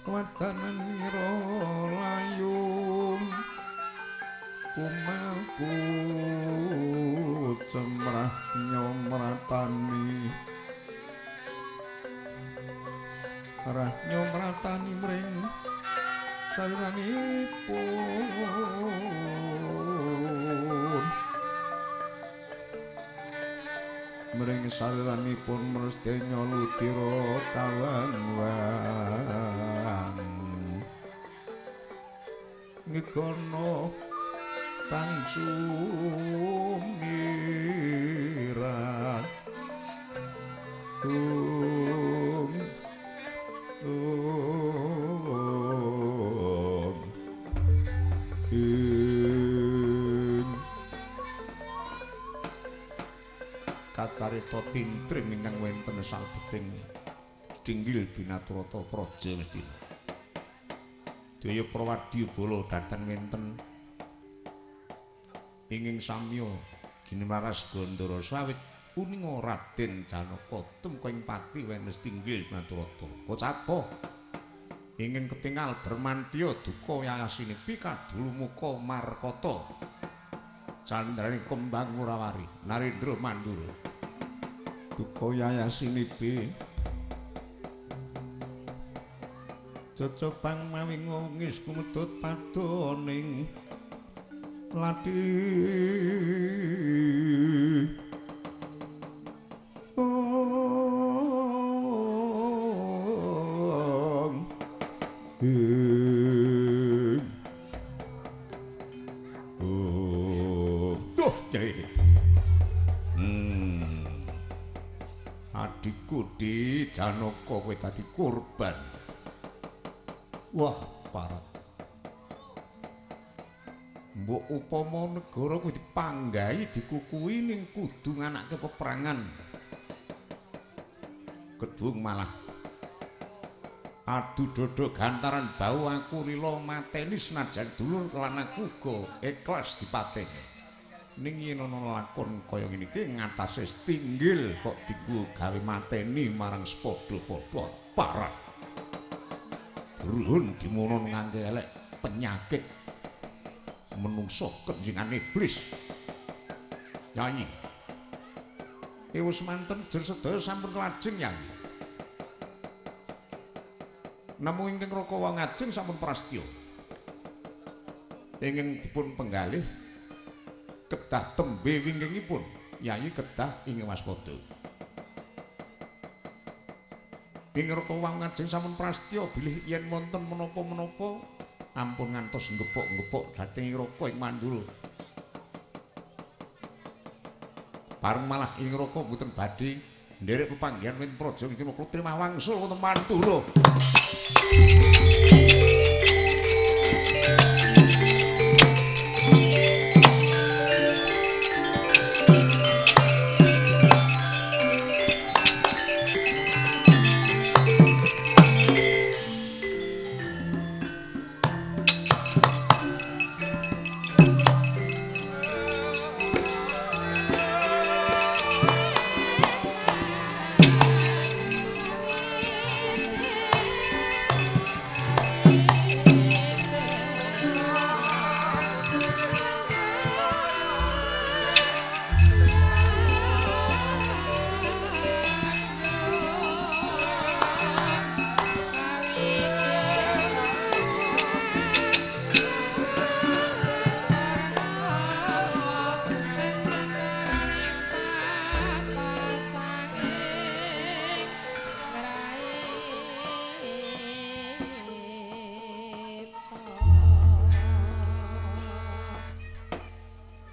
watanan mira layung kumarku cemrah nyomratani arah nyomratani mring saliranipun mring saliranipun mestenya ludira kawan-wan ngekono kang sumirat kacarita tintrim minang wenten salbeting tinggil binaturata praja Ngastina daya prawadya bala datan wenten inging samya ginemaras Gandara sawit uninga Raden Janaka tumeka ing pati wenes tinggil binaturata kocapa inging ketingal bermantya duka yayasinipi kadulumuka markata candraning kembang murawari Narendra Mandura duka yayasinipi cocopang mawi ngongis kumedhut padoning lati adikku di Janaka kowe dadi korban. Wah, parat. Mbok upama negara kuwi dipanggahi dikukuhi ning kudu nganake peperangan. Kedung malah adu dodo gantaran bau aku rila mateni senajan dulur lan aku uga ikhlas dipateni. Ning yen ana lakon kaya ngene iki ngatasé tinggil kok dienggo gawe mateni marang sepadha-padha parat. Ruhun dimunon ngangge elek penyakit menungso kenjengan iblis. Nyanyi. Wis manten jer sedaya sampun lajeng Nyanyi. Namung ingkang Raka ngajeng sampun prastya. Ingkang dipun penggalih kedah tembe wingkingipun Yayi kedah ing waspada. Ing Raka ngajeng sampun prastya bilih yen wonten menapa-menapa ampun ngantos nggepok-nggepok dhateng Raka ing Mandura. Bareng malah ing Raka mboten badhe nderek pepanggihan wonten praja Ngastina Trimah wangsul wonten Mandura.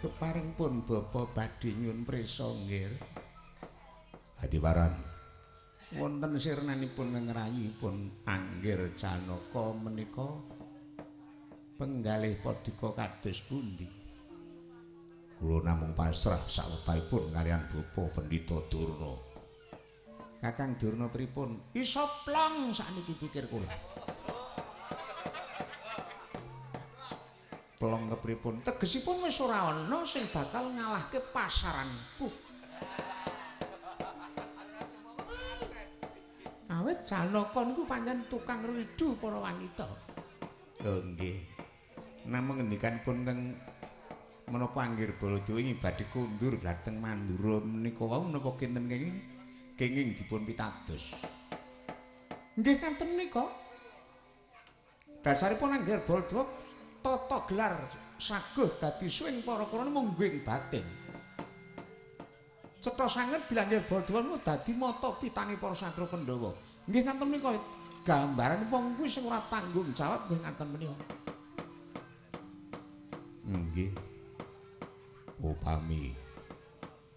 Keparengipun bapa badhe nyuwun prisa nggih. Adiwaran wonten sirnanipun ngrayipun Anggir Janaka menika penggalih padika kados pundi? Kula namung pasrah sawetahipun kalian Bapa Pendhita Durna. Kakang Durna pripun? Isa plong sakniki pikir kula. Plong kepripun? Tegesipun wis ora ana sing bakal ngalahke pasaranku. Awit Janaka niku pancen tukang ridu para wanita. Oh nggih. Namung ngendikanipun Kang menapa anggir Baladewa ingin badhe kundur dhateng Mandura menika wau menapa kinten kenging dipun pitados. Nggih kanten menika. Dasaripun anggir Baladewa tata gelar saguh dadi suwing para krana mungging batin. Cetha sanget bilangir Baladewa niku dadi mata pitani para Satru Pandhawa. Nggih ngaten menika gambaran wong kuwi sing ora tanggung jawab nggih ngaten menika. Nggih. Upami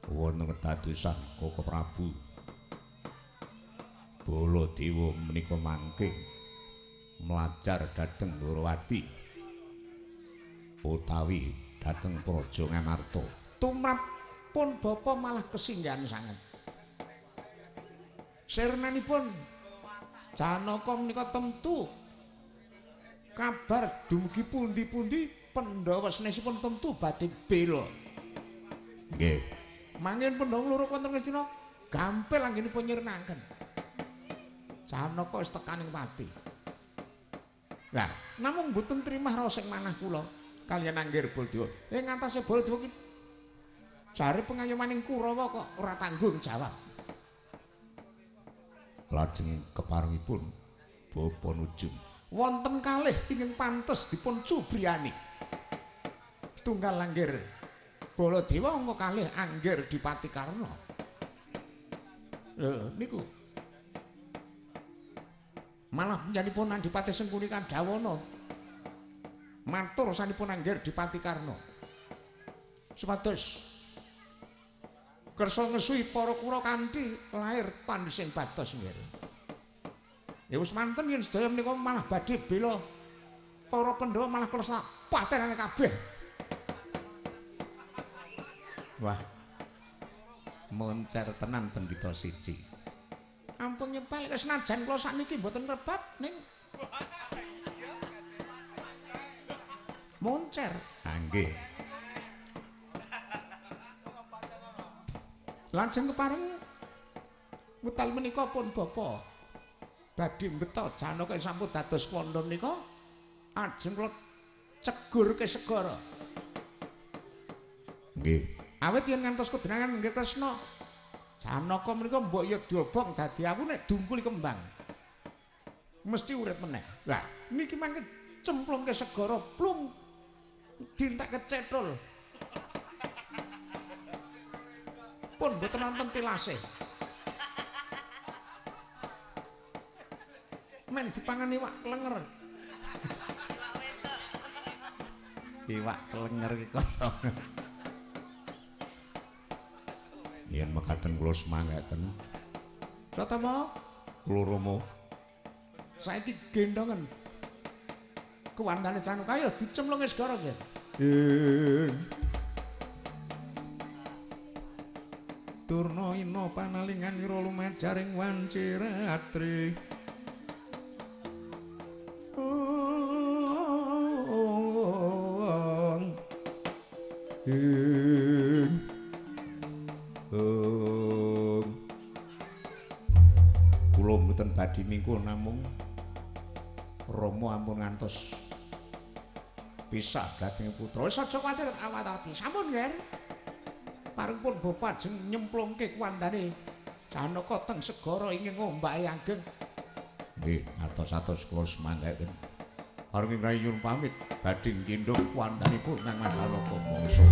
wonten kedadosan Koko Prabu Baladewa menika mangke mlajar dhateng Ndorowati utawi dhateng Praja Ngamarta tumrap pun bapa malah kesinggahan sanget. Sirnanipun Janaka menika temtu kabar dumugi pundi-pundi Pandhawa sanesipun temtu badhe bela. Nggih. Mangken Pandhawa loro wonten Ngastina gampil anggenipun nyirnaken. Janaka wis tekaning pati. Lah, namung mboten trimah raos sing manah kula kaliyan anggir Baladewa. Ing ngantose Baladewa ki jare pengayomaning Kurawa kok ora tanggung jawab. Lajeng keparengipun Bapa Nujum wonten kalih ingkang pantes dipun cubriyani. Tunggal anggir Baladewa angka kalih anggir Dipati Karna. Lho niku malah panjenenganipun Adipati Sengkuni Kadawana matur sanipun anggir Dipati Karna. Supados kersa ngesuhi para kura kanthi lair pandhesing batos nggih. Ya wis manten yen sedaya menika malah badhe bela para Pandhawa malah klesa patenane kabeh. Wah. Moncer tenan pendhita siji. Ampun nyepel senajan kula sakniki mboten rebab ning moncer. Ah nggih. Lajeng kepareng wekdal menika pun bapa badhe mbeta Janaka sampun dados kandha menika ajeng kula cegurke segara. Nggih. Awit yen ngantos kedenangan nggih Kresna Janaka menika mbok ya diobong dadi awu nek dungkul kembang. Mesti urip meneh. Lah niki mangke cemplungke segara plung dintek kecetul. Pun mboten wonten tilase. Men dipangan iwak klenger. Iwak klenger iki kono. Yen mekaten kula semanggaken. Satama kula Rama. Saiki gendongen. Kuwandane Janaka ya dicemplunge segara nggih. Turna ina panalingan ira lumajaring Wanciratri. Kula mboten badhe mingku namung Rama ampun ngantos pisah dhateng putra. Wis aja kuwatir awat-awati. Sampun nggih. Parengipun bapa ajeng nyemplungke kuwandane Janaka teng segara ingkang ngombake ageng. Nggih, atos-atos kula semanggaken. Pareng Rayi nyuwun pamit badhe ngendhong kuwandanipun Kang Mas Janaka mongso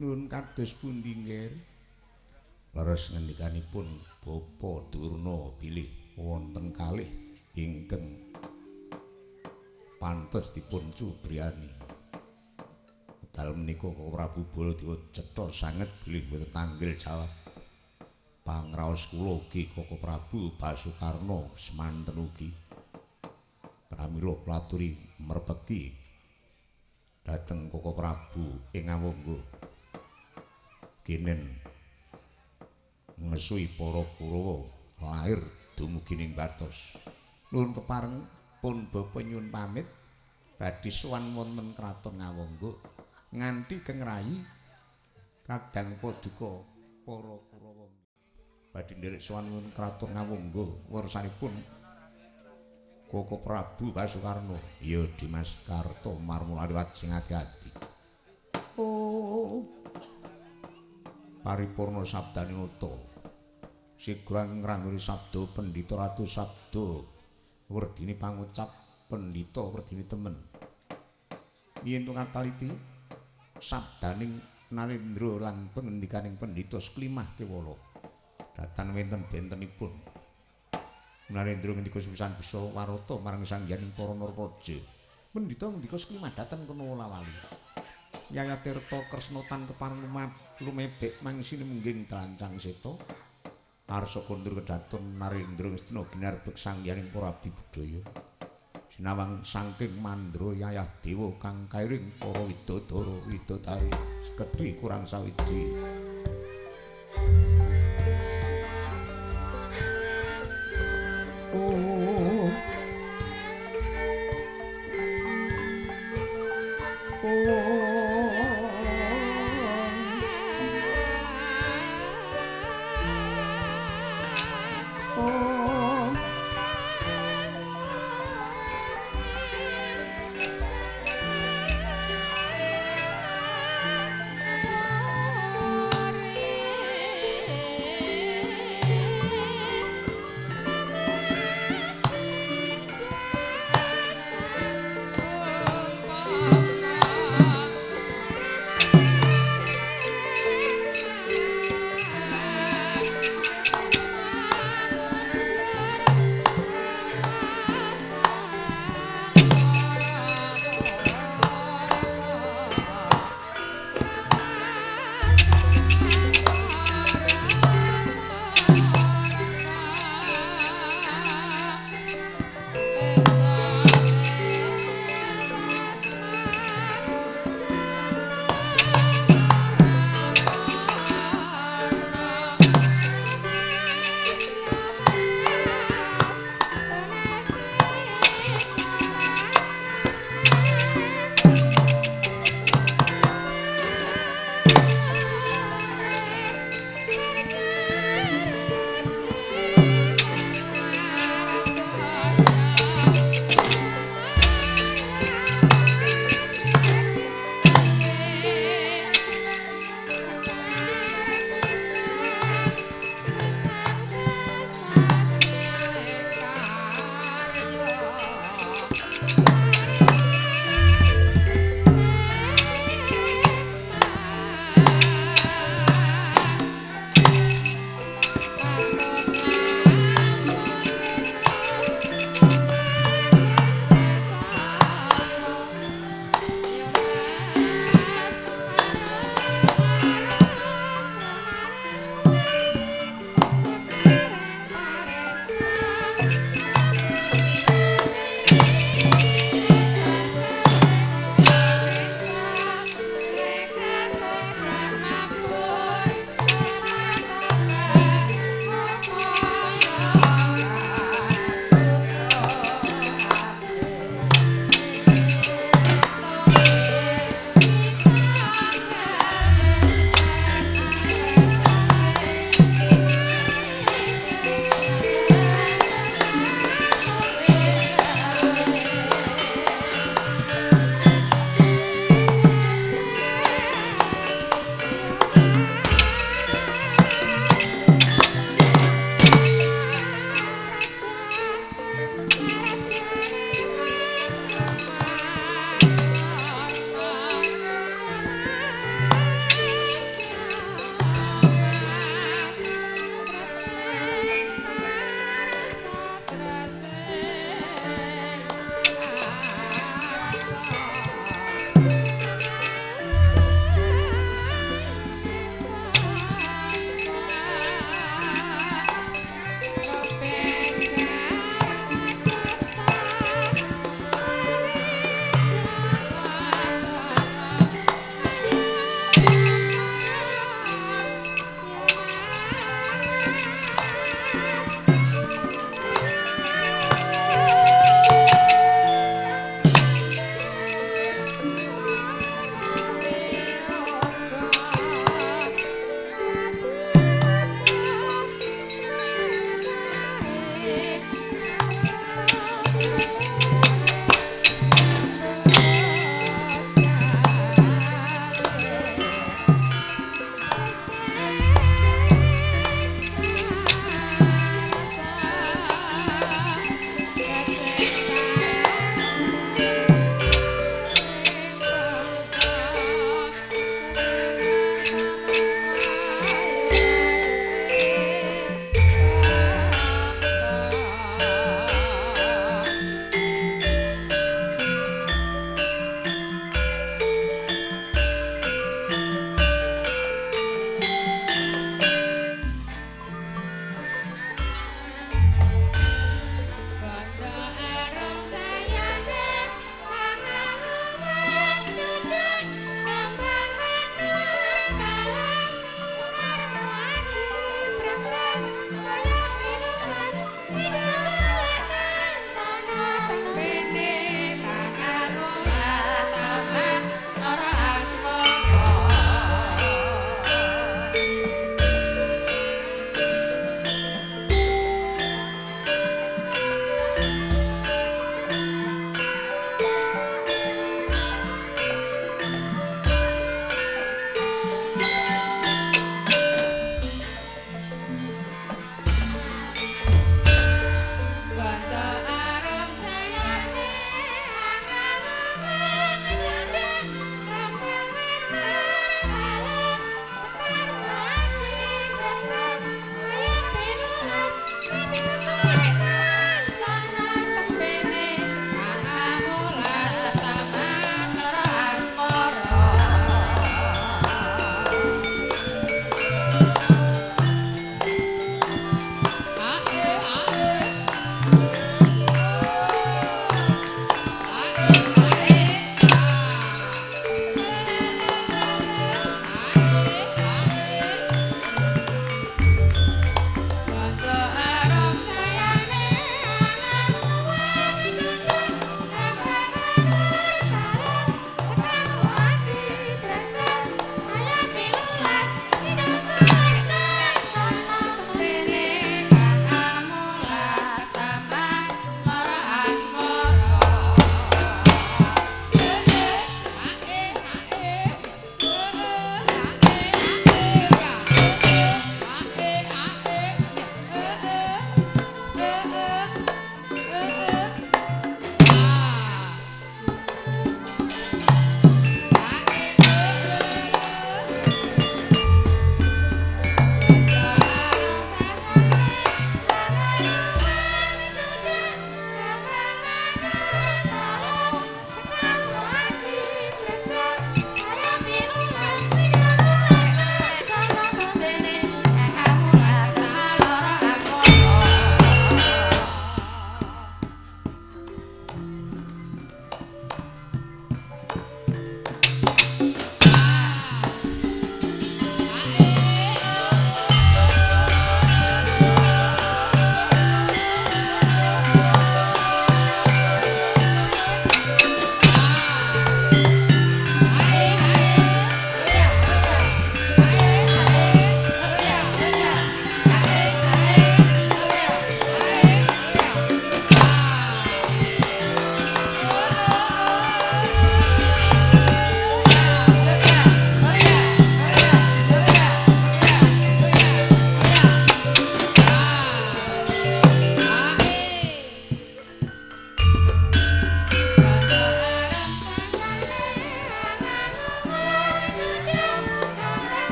Nuwun kados pundi nggih? Leres ngendikanipun Bapa Durna bilih wonten kalih ingkang pantes dipun cubriyani. Dal menika Koko Prabu Baladewa cetha sanget bilih mboten tanggel jawab. Pangraos kula ugi Koko Prabu Basukarna semanten ugi. Pramila kula aturi merpeki dhateng Koko Prabu ing Awangga. Kenen ngesui para Kurawa lair dumugi ning Batos. Nuwun kepareng pun bapa nyuwun pamit badhe sowan wonten kraton Ngawangga nganti kengrayi kadang paduka para Kurawa. Badhe nderek sowan wonten kraton Ngawangga wersanipun Koko Prabu Basukarna. Ya Dimas Karto marmula liwat sing ati-ati. Oh. Paripurna sabdaninata. Sigrang ngrangguri sabda Pendhita Ratu Sabda werdini pangucap Pendhita werdini temen. Yen tunggal taliti sabdaning Narendra lan pangendikaning Pendhita Sklimah Kewala datan wenten bentenipun Narendra ngendika sepisan bisa warata marang sangyaning para Narapraja. Pendhita ngendika Sklimah datan kono lawali. Yaya Tirta Kresna tan kepareng lumebek mangsine mungging drancang seta. Arsa kondur kedaton Narendra Ngastina ginarbek sangyaning para abdi budaya. Sinawang saking mandra Yayah Dewa kang kairing para widodara widodari sekedhi kurang sawiji. Oh. Oh.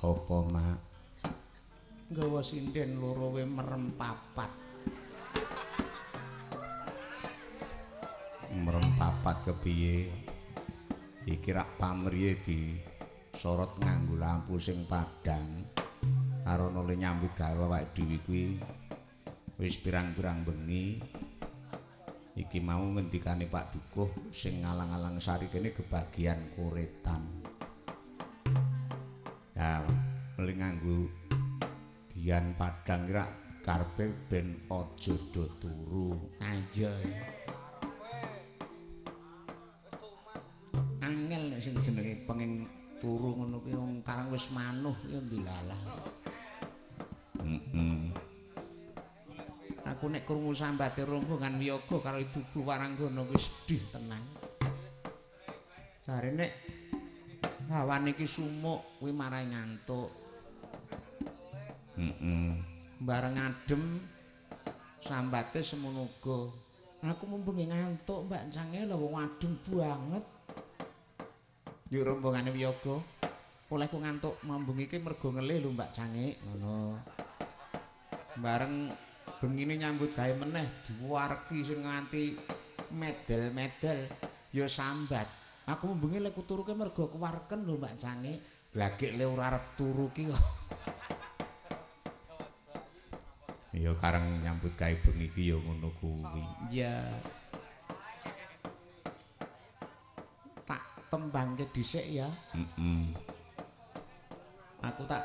Apa mak? Nggawa sinden loro we merem papat. Merem papat kepiye? Iki rak pamriye disorot nganggo lampu sing padhang. Arono le nyambut gawe awake dhewe kuwi wis pirang-pirang bengi. Iki mau ngendikane Pak Dukuh sing ngalang-alang sari kene kebagian koretan. Ya, mling nganggo dian padang kira karepe ben aja do turu. Aja. Angel nek sing jenenge penging turu ngono kuwi wong karang wis manuh ya ndilalah. Aku nek krungu sambate rombongan wiyaga karo ibu-ibu Waranggana wis sedih tenan. Jare nek hawane iki sumuk kuwi marai ngantuk. Bareng adem sambate semono uga. Aku mumbengi ngantuk Mbak Cange lho wong adem banget. Yo rombongane wiyaga. Olehku ngantuk mambung iki mergo ngelih lho Mbak Cange ngono. Bareng bengine nyambut gawe meneh diwarki sing nganti medel-medel ya sambat. Aku mbengi lek turuke mergo kuwarken lho Mbak Cange. Lah gek le ora arep turu ki kok. Ya kareng nyambut gawe bengi iki ya ngono kuwi. Iya. Tak tembangke dhisik ya. Aku tak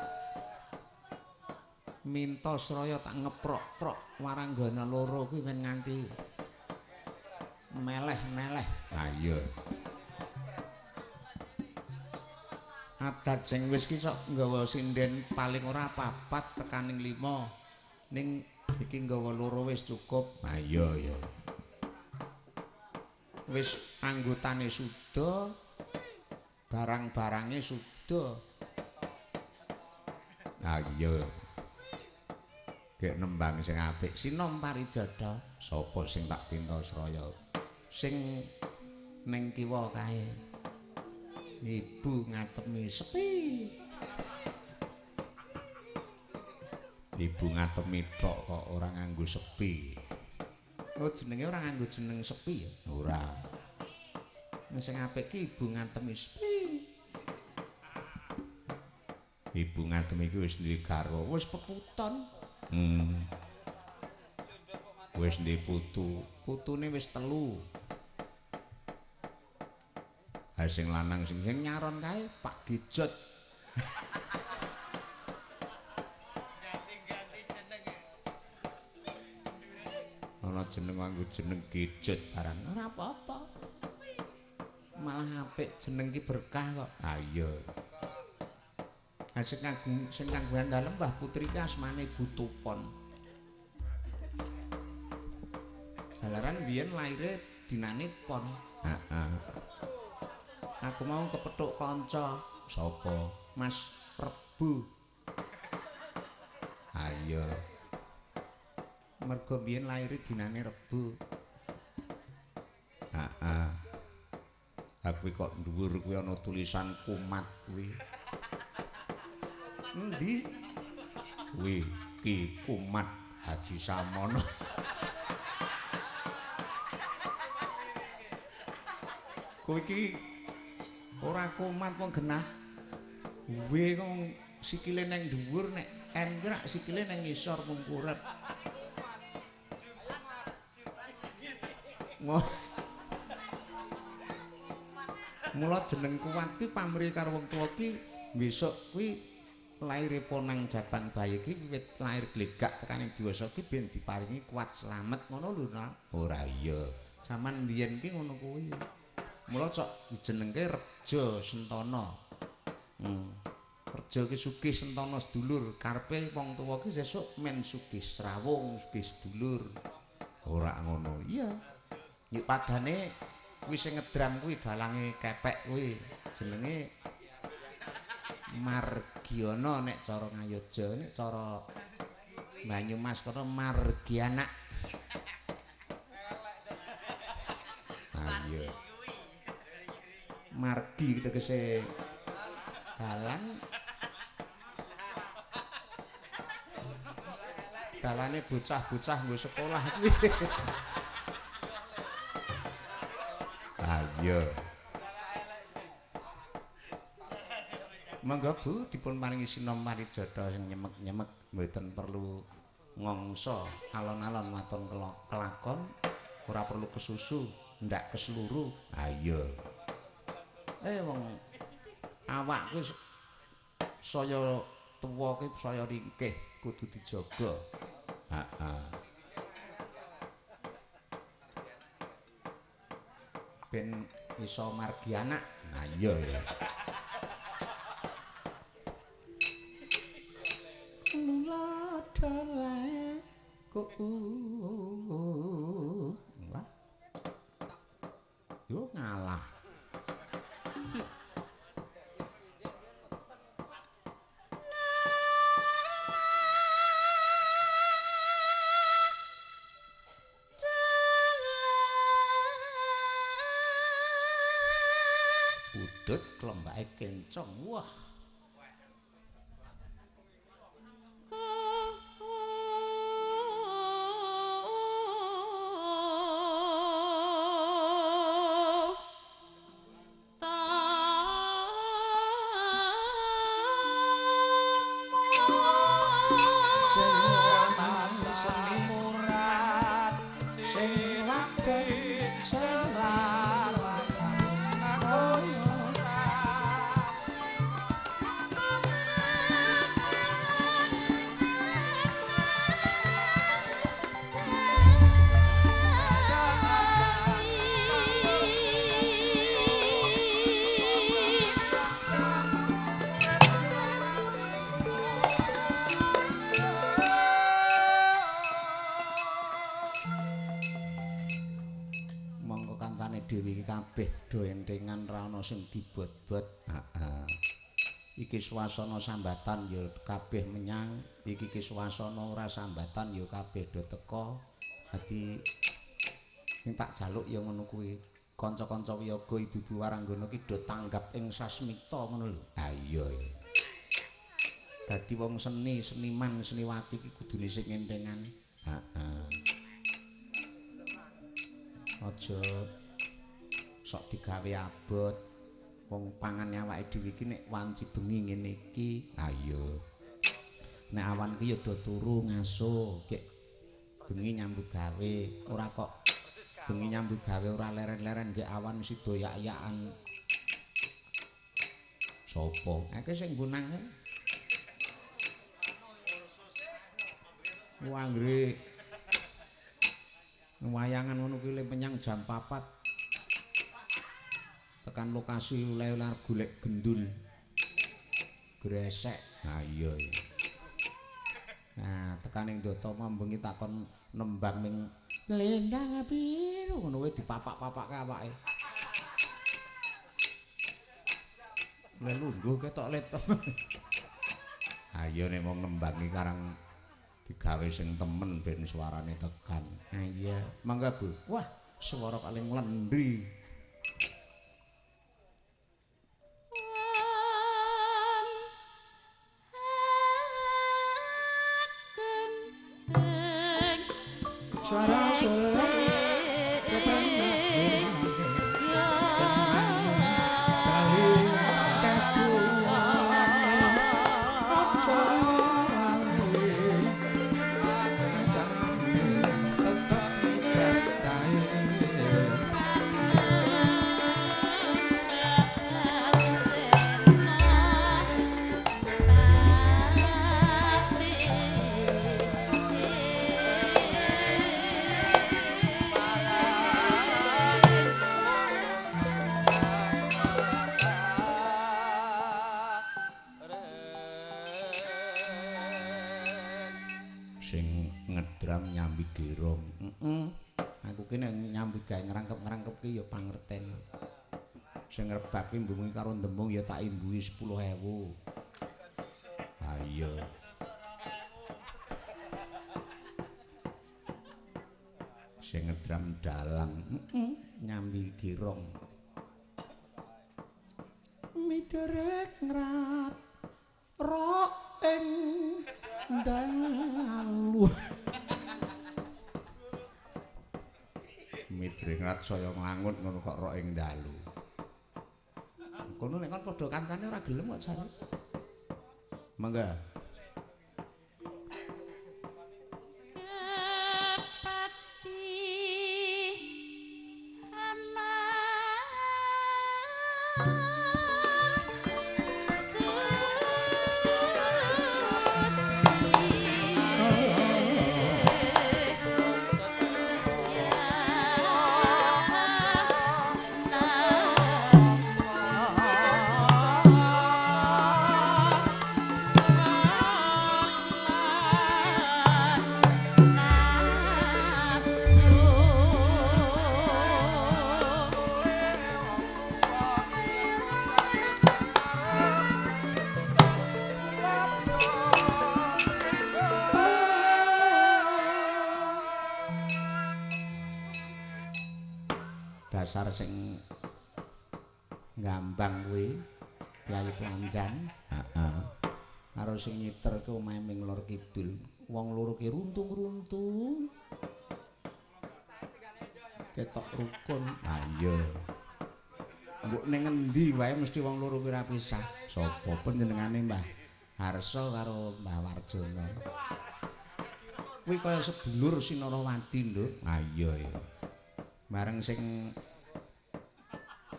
minta Sraya tak ngeprok-prok waranggana loro kuwi men nganti meleh-meleh. Ha iya. Adat sing wis ki sok nggawa sinden paling ora papat tekaning 5. Ning iki nggawa loro wis cukup. Ha iya ya. Wis anggotane suda, barang-barange suda. Ha iya. Gek nembang sing apik Sinom Parijata. Sapa sing tak pinta Sraya? Sing ning kiwa kae. Ibu ngatemi sepi. Ibu ngatemi tok kok ora nganggo sepi. Oh jenenge ora nganggo jeneng sepi ya? Ora. Sing apik ki ibu ngatemi sepi. Ibu ngatemi ki wis duwe garwa, wis peputon. Wis ndek putu, putune wis 3. Ha sing lanang sing nyaron kae Pak Gejot. Ganti-ganti jenenge. Ana jeneng nganggo jeneng Gejot barang ora apa-apa. Malah apik jeneng ki berkah kok. Ha iya. Ha sing kagungan dalem Mbah Putri ki asmane Butupon. Jalaran biyen laire dinane pon. Heeh. Aku mau kepethuk kanca. Sapa? Mas Rebu. Ayo. Mergo biyen laire dinane Rebu. Heeh. Aku kok dhuwur kuwi ana tulisan kumat kuwi. Endi? Kuwi Ki Kumat Hadisamono. Kowe iki ora kumat wong genah. Kuwe kok sikile nang dhuwur nek engrak sikile nang ngisor mungkurep. Mula jeneng kuat ki pamrih karo wong tuwa ki besok kuwi laire ponang Jabang bayi ki wiwit lair glegak tekaning diwasa ki ben diparingi kuat slamet ngono lho nah. Ora iya. Zaman biyen ki ngono kuwi. Mula cok dijenengke Reja Sentana. Reja ki sugih Sentana sedulur. Karepe wong tuwa ki sesuk men sugih srawung, sugih sedulur. Ora ngono. Iya. Nek padane kuwi sing ngedram kuwi dalange kepek kuwi jenenge Margiana nek cara Ngayodja, nek cara Banyumas kono Margiana. Ayo. Margi tegese dalan. Dalane bocah-bocah nggo sekolah kuwi. Ayo. Monggo Bu dipun paringi sinom parijata sing nyemek-nyemek mboten perlu ngongso alon-alon waton kelakon ora perlu kesusu ndak keseluru. Ayo. Wong awak ku saya tuwa ki saya ringkih kudu dijaga. Heeh. Ben iso margi anak. Nah iya ya. Mula dalek kok yo ngalah. Udut klembake kenceng. Wah. kabeh do entengan ra ana sing dibot-bot. Heeh. Iki swasana sambatan ya kabeh menyang, iki swasana ora sambatan ya kabeh do teka. Dadi sing tak jaluk ya ngono kuwi. Kanca-kanca wiyaga ibu-ibu waranggana ki do tanggap ing sasmita ngono lho. Ha iya. Dadi wong seni, seniman, seniwati ki kudune sing entengan. Heeh. Aja sok digawe abot. Wong pangan awake dhewe iki nek wanci bengi ngene iki, ayo. Nek awan ki ya do turu ngaso, kek bengi nyambut gawe, ora kok bengi nyambut gawe ora leren-leren nggih awan mesti doyak-yakan. Sopo? Akeh sing gunange. Anggere wayangan ngono kuwi menyang jam 4. Tekan lokasi lelar golek gendul. Gresek. Nah iya. Nah, tekaning Datama bengi takon nembang ming lendang biru ngono kuwi dipapak-papake awake. Lelungguh ketok let. Ayo nek wong nembangi karang digawe sing temen ben suarane tekan. Ha iya, mangga Bu. Wah, swara paling lendri. Suara soleh kepenak kali kakuan ojo tetap sing ngedram nyambi gerong. Aku ki nek nyambi gawe ngrangkep-ngrangkep ki ya pangerten. Sing ngrebake mbungi karo ndembung ya tak imbuhi 10.000. Ha iya. Sing ngedram dalang, nyambi gerong. Miderek ngrat rok ing dalu. Midringrat saya nglangut ngono kok rok ing dalu. Kono nek kon padha kancane ora gelem kok jare. Mangga. Dasar sing ngambang kuwi Kyai Planjan. Heeh. Karo sing nyiterke omahe ming lor kidul. Wong loro ki runtung-runtung. Ketok rukun. Ha iya. Mbok ning endi wae mesti wong loro ki ra pisah. Sapa panjenengane Mbah Harso karo Mbah Warjana. Kuwi kaya sedulur Sinarawati, Nduk. Ha iya ya. Bareng sing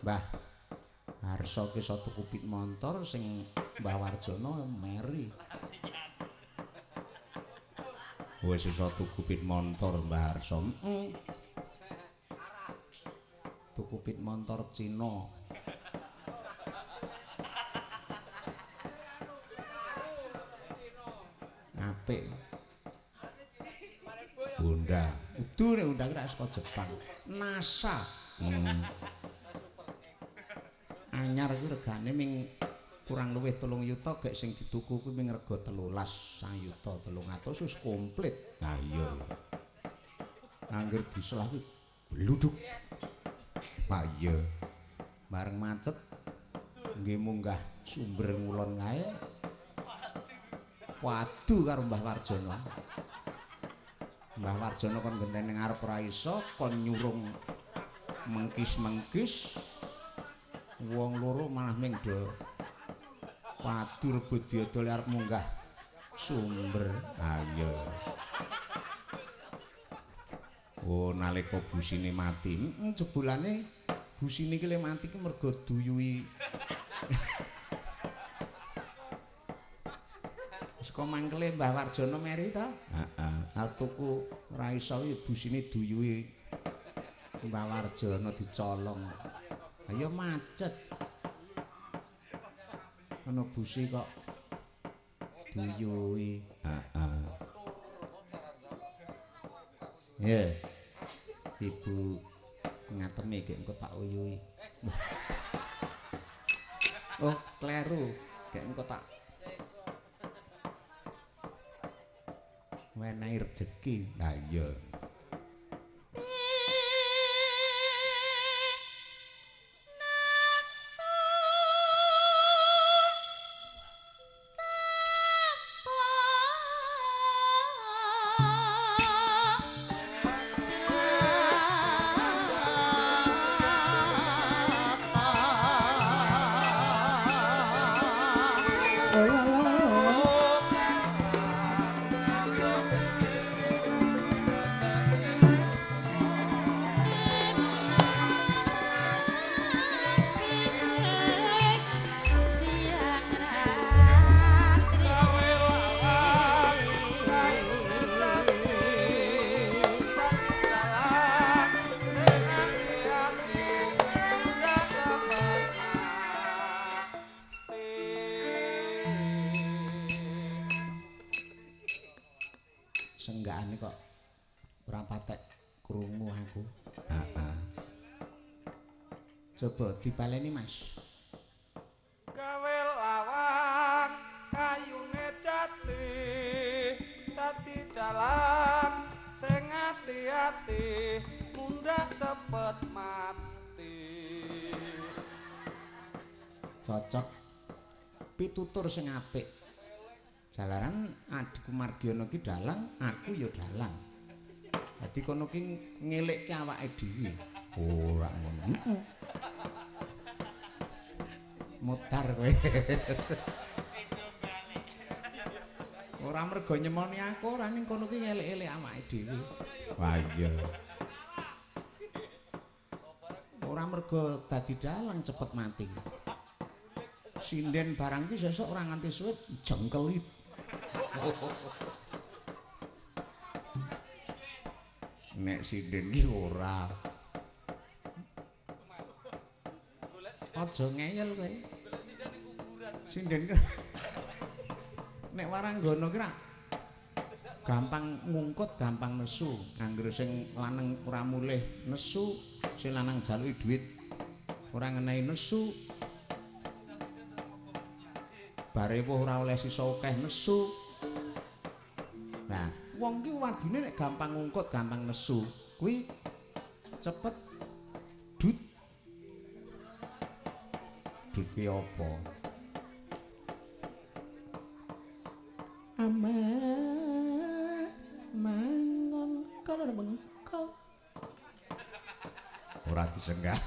Mbah Harso ki iso tuku pit montor, sing Mbah Warjana meri. Wis iso tuku pit montor Mbah Harso. Tuku pit montor Cina. Apik. Honda. Udu nek Honda ki ra saka Jepang. NASA. anyar kuwi regane ming kurang luwih 3 yuta gek sing dituku kuwi ming rega 13 yuta 300 wis komplit. Nah iya. Angger diselah kuwi bluduk. Ah iya. Bareng macet nggih munggah sumber ngulon kae. Wadu karo Mbah Warjono. Mbah Warjono kon genteni ngarep ora iso kon nyurung mengkis-mengkis. Wong loro malah ming do padu rebut biodol arep munggah sumber. Ayo. Oh nalika busine mati, jebulane busine iki le mati ki mergo duyui. Saka mangkele Mbah Warjono meri to? Heeh. Arep tuku ora iso busine duyui Mbah Warjono dicolong. Ayo macet. Ana busi kok duyui. Heeh. Ya. Ibu ngatemi gek engko tak uyui. Oh, kleru. Gek engko tak wenehi rejeki. Lah iya. Senggakane kok ora patek krungu aku. Heeh. Coba dipaleni Mas. Gawe lawang kayune jati dadi dalang sing ati-ati mundhak cepet mati. Cocok. Pitutur sing apik. Jalaran adikku Mardiono ki dalang, aku ya dalang. Dadi kono ki ngelikke awake dhewe. Ora ngono. Heeh. Mutar kowe. Ora mergo nyemoni aku, ora ning kono ki ngelek-elek awake dhewe. Wah iya. Ora mergo dadi dalang cepet mati. Sinden barang ki sesuk ora nganti suwe jengkelit. Nek sinden ki ora. Aja ngeyel kowe. Sinden ki nek waranggana ki ra gampang ngungkut, gampang nesu. Angger sing lanang ora mulih nesu, sing lanang jaluki dhuwit ora ngenehi nesu. Bare ora oleh sisa akeh nesu. Nah, wong ki wadine nek gampang ngungkut, gampang nesu, kuwi cepet dut. Dut ki apa? Amat mangon kalau mengko. Ora disenggah.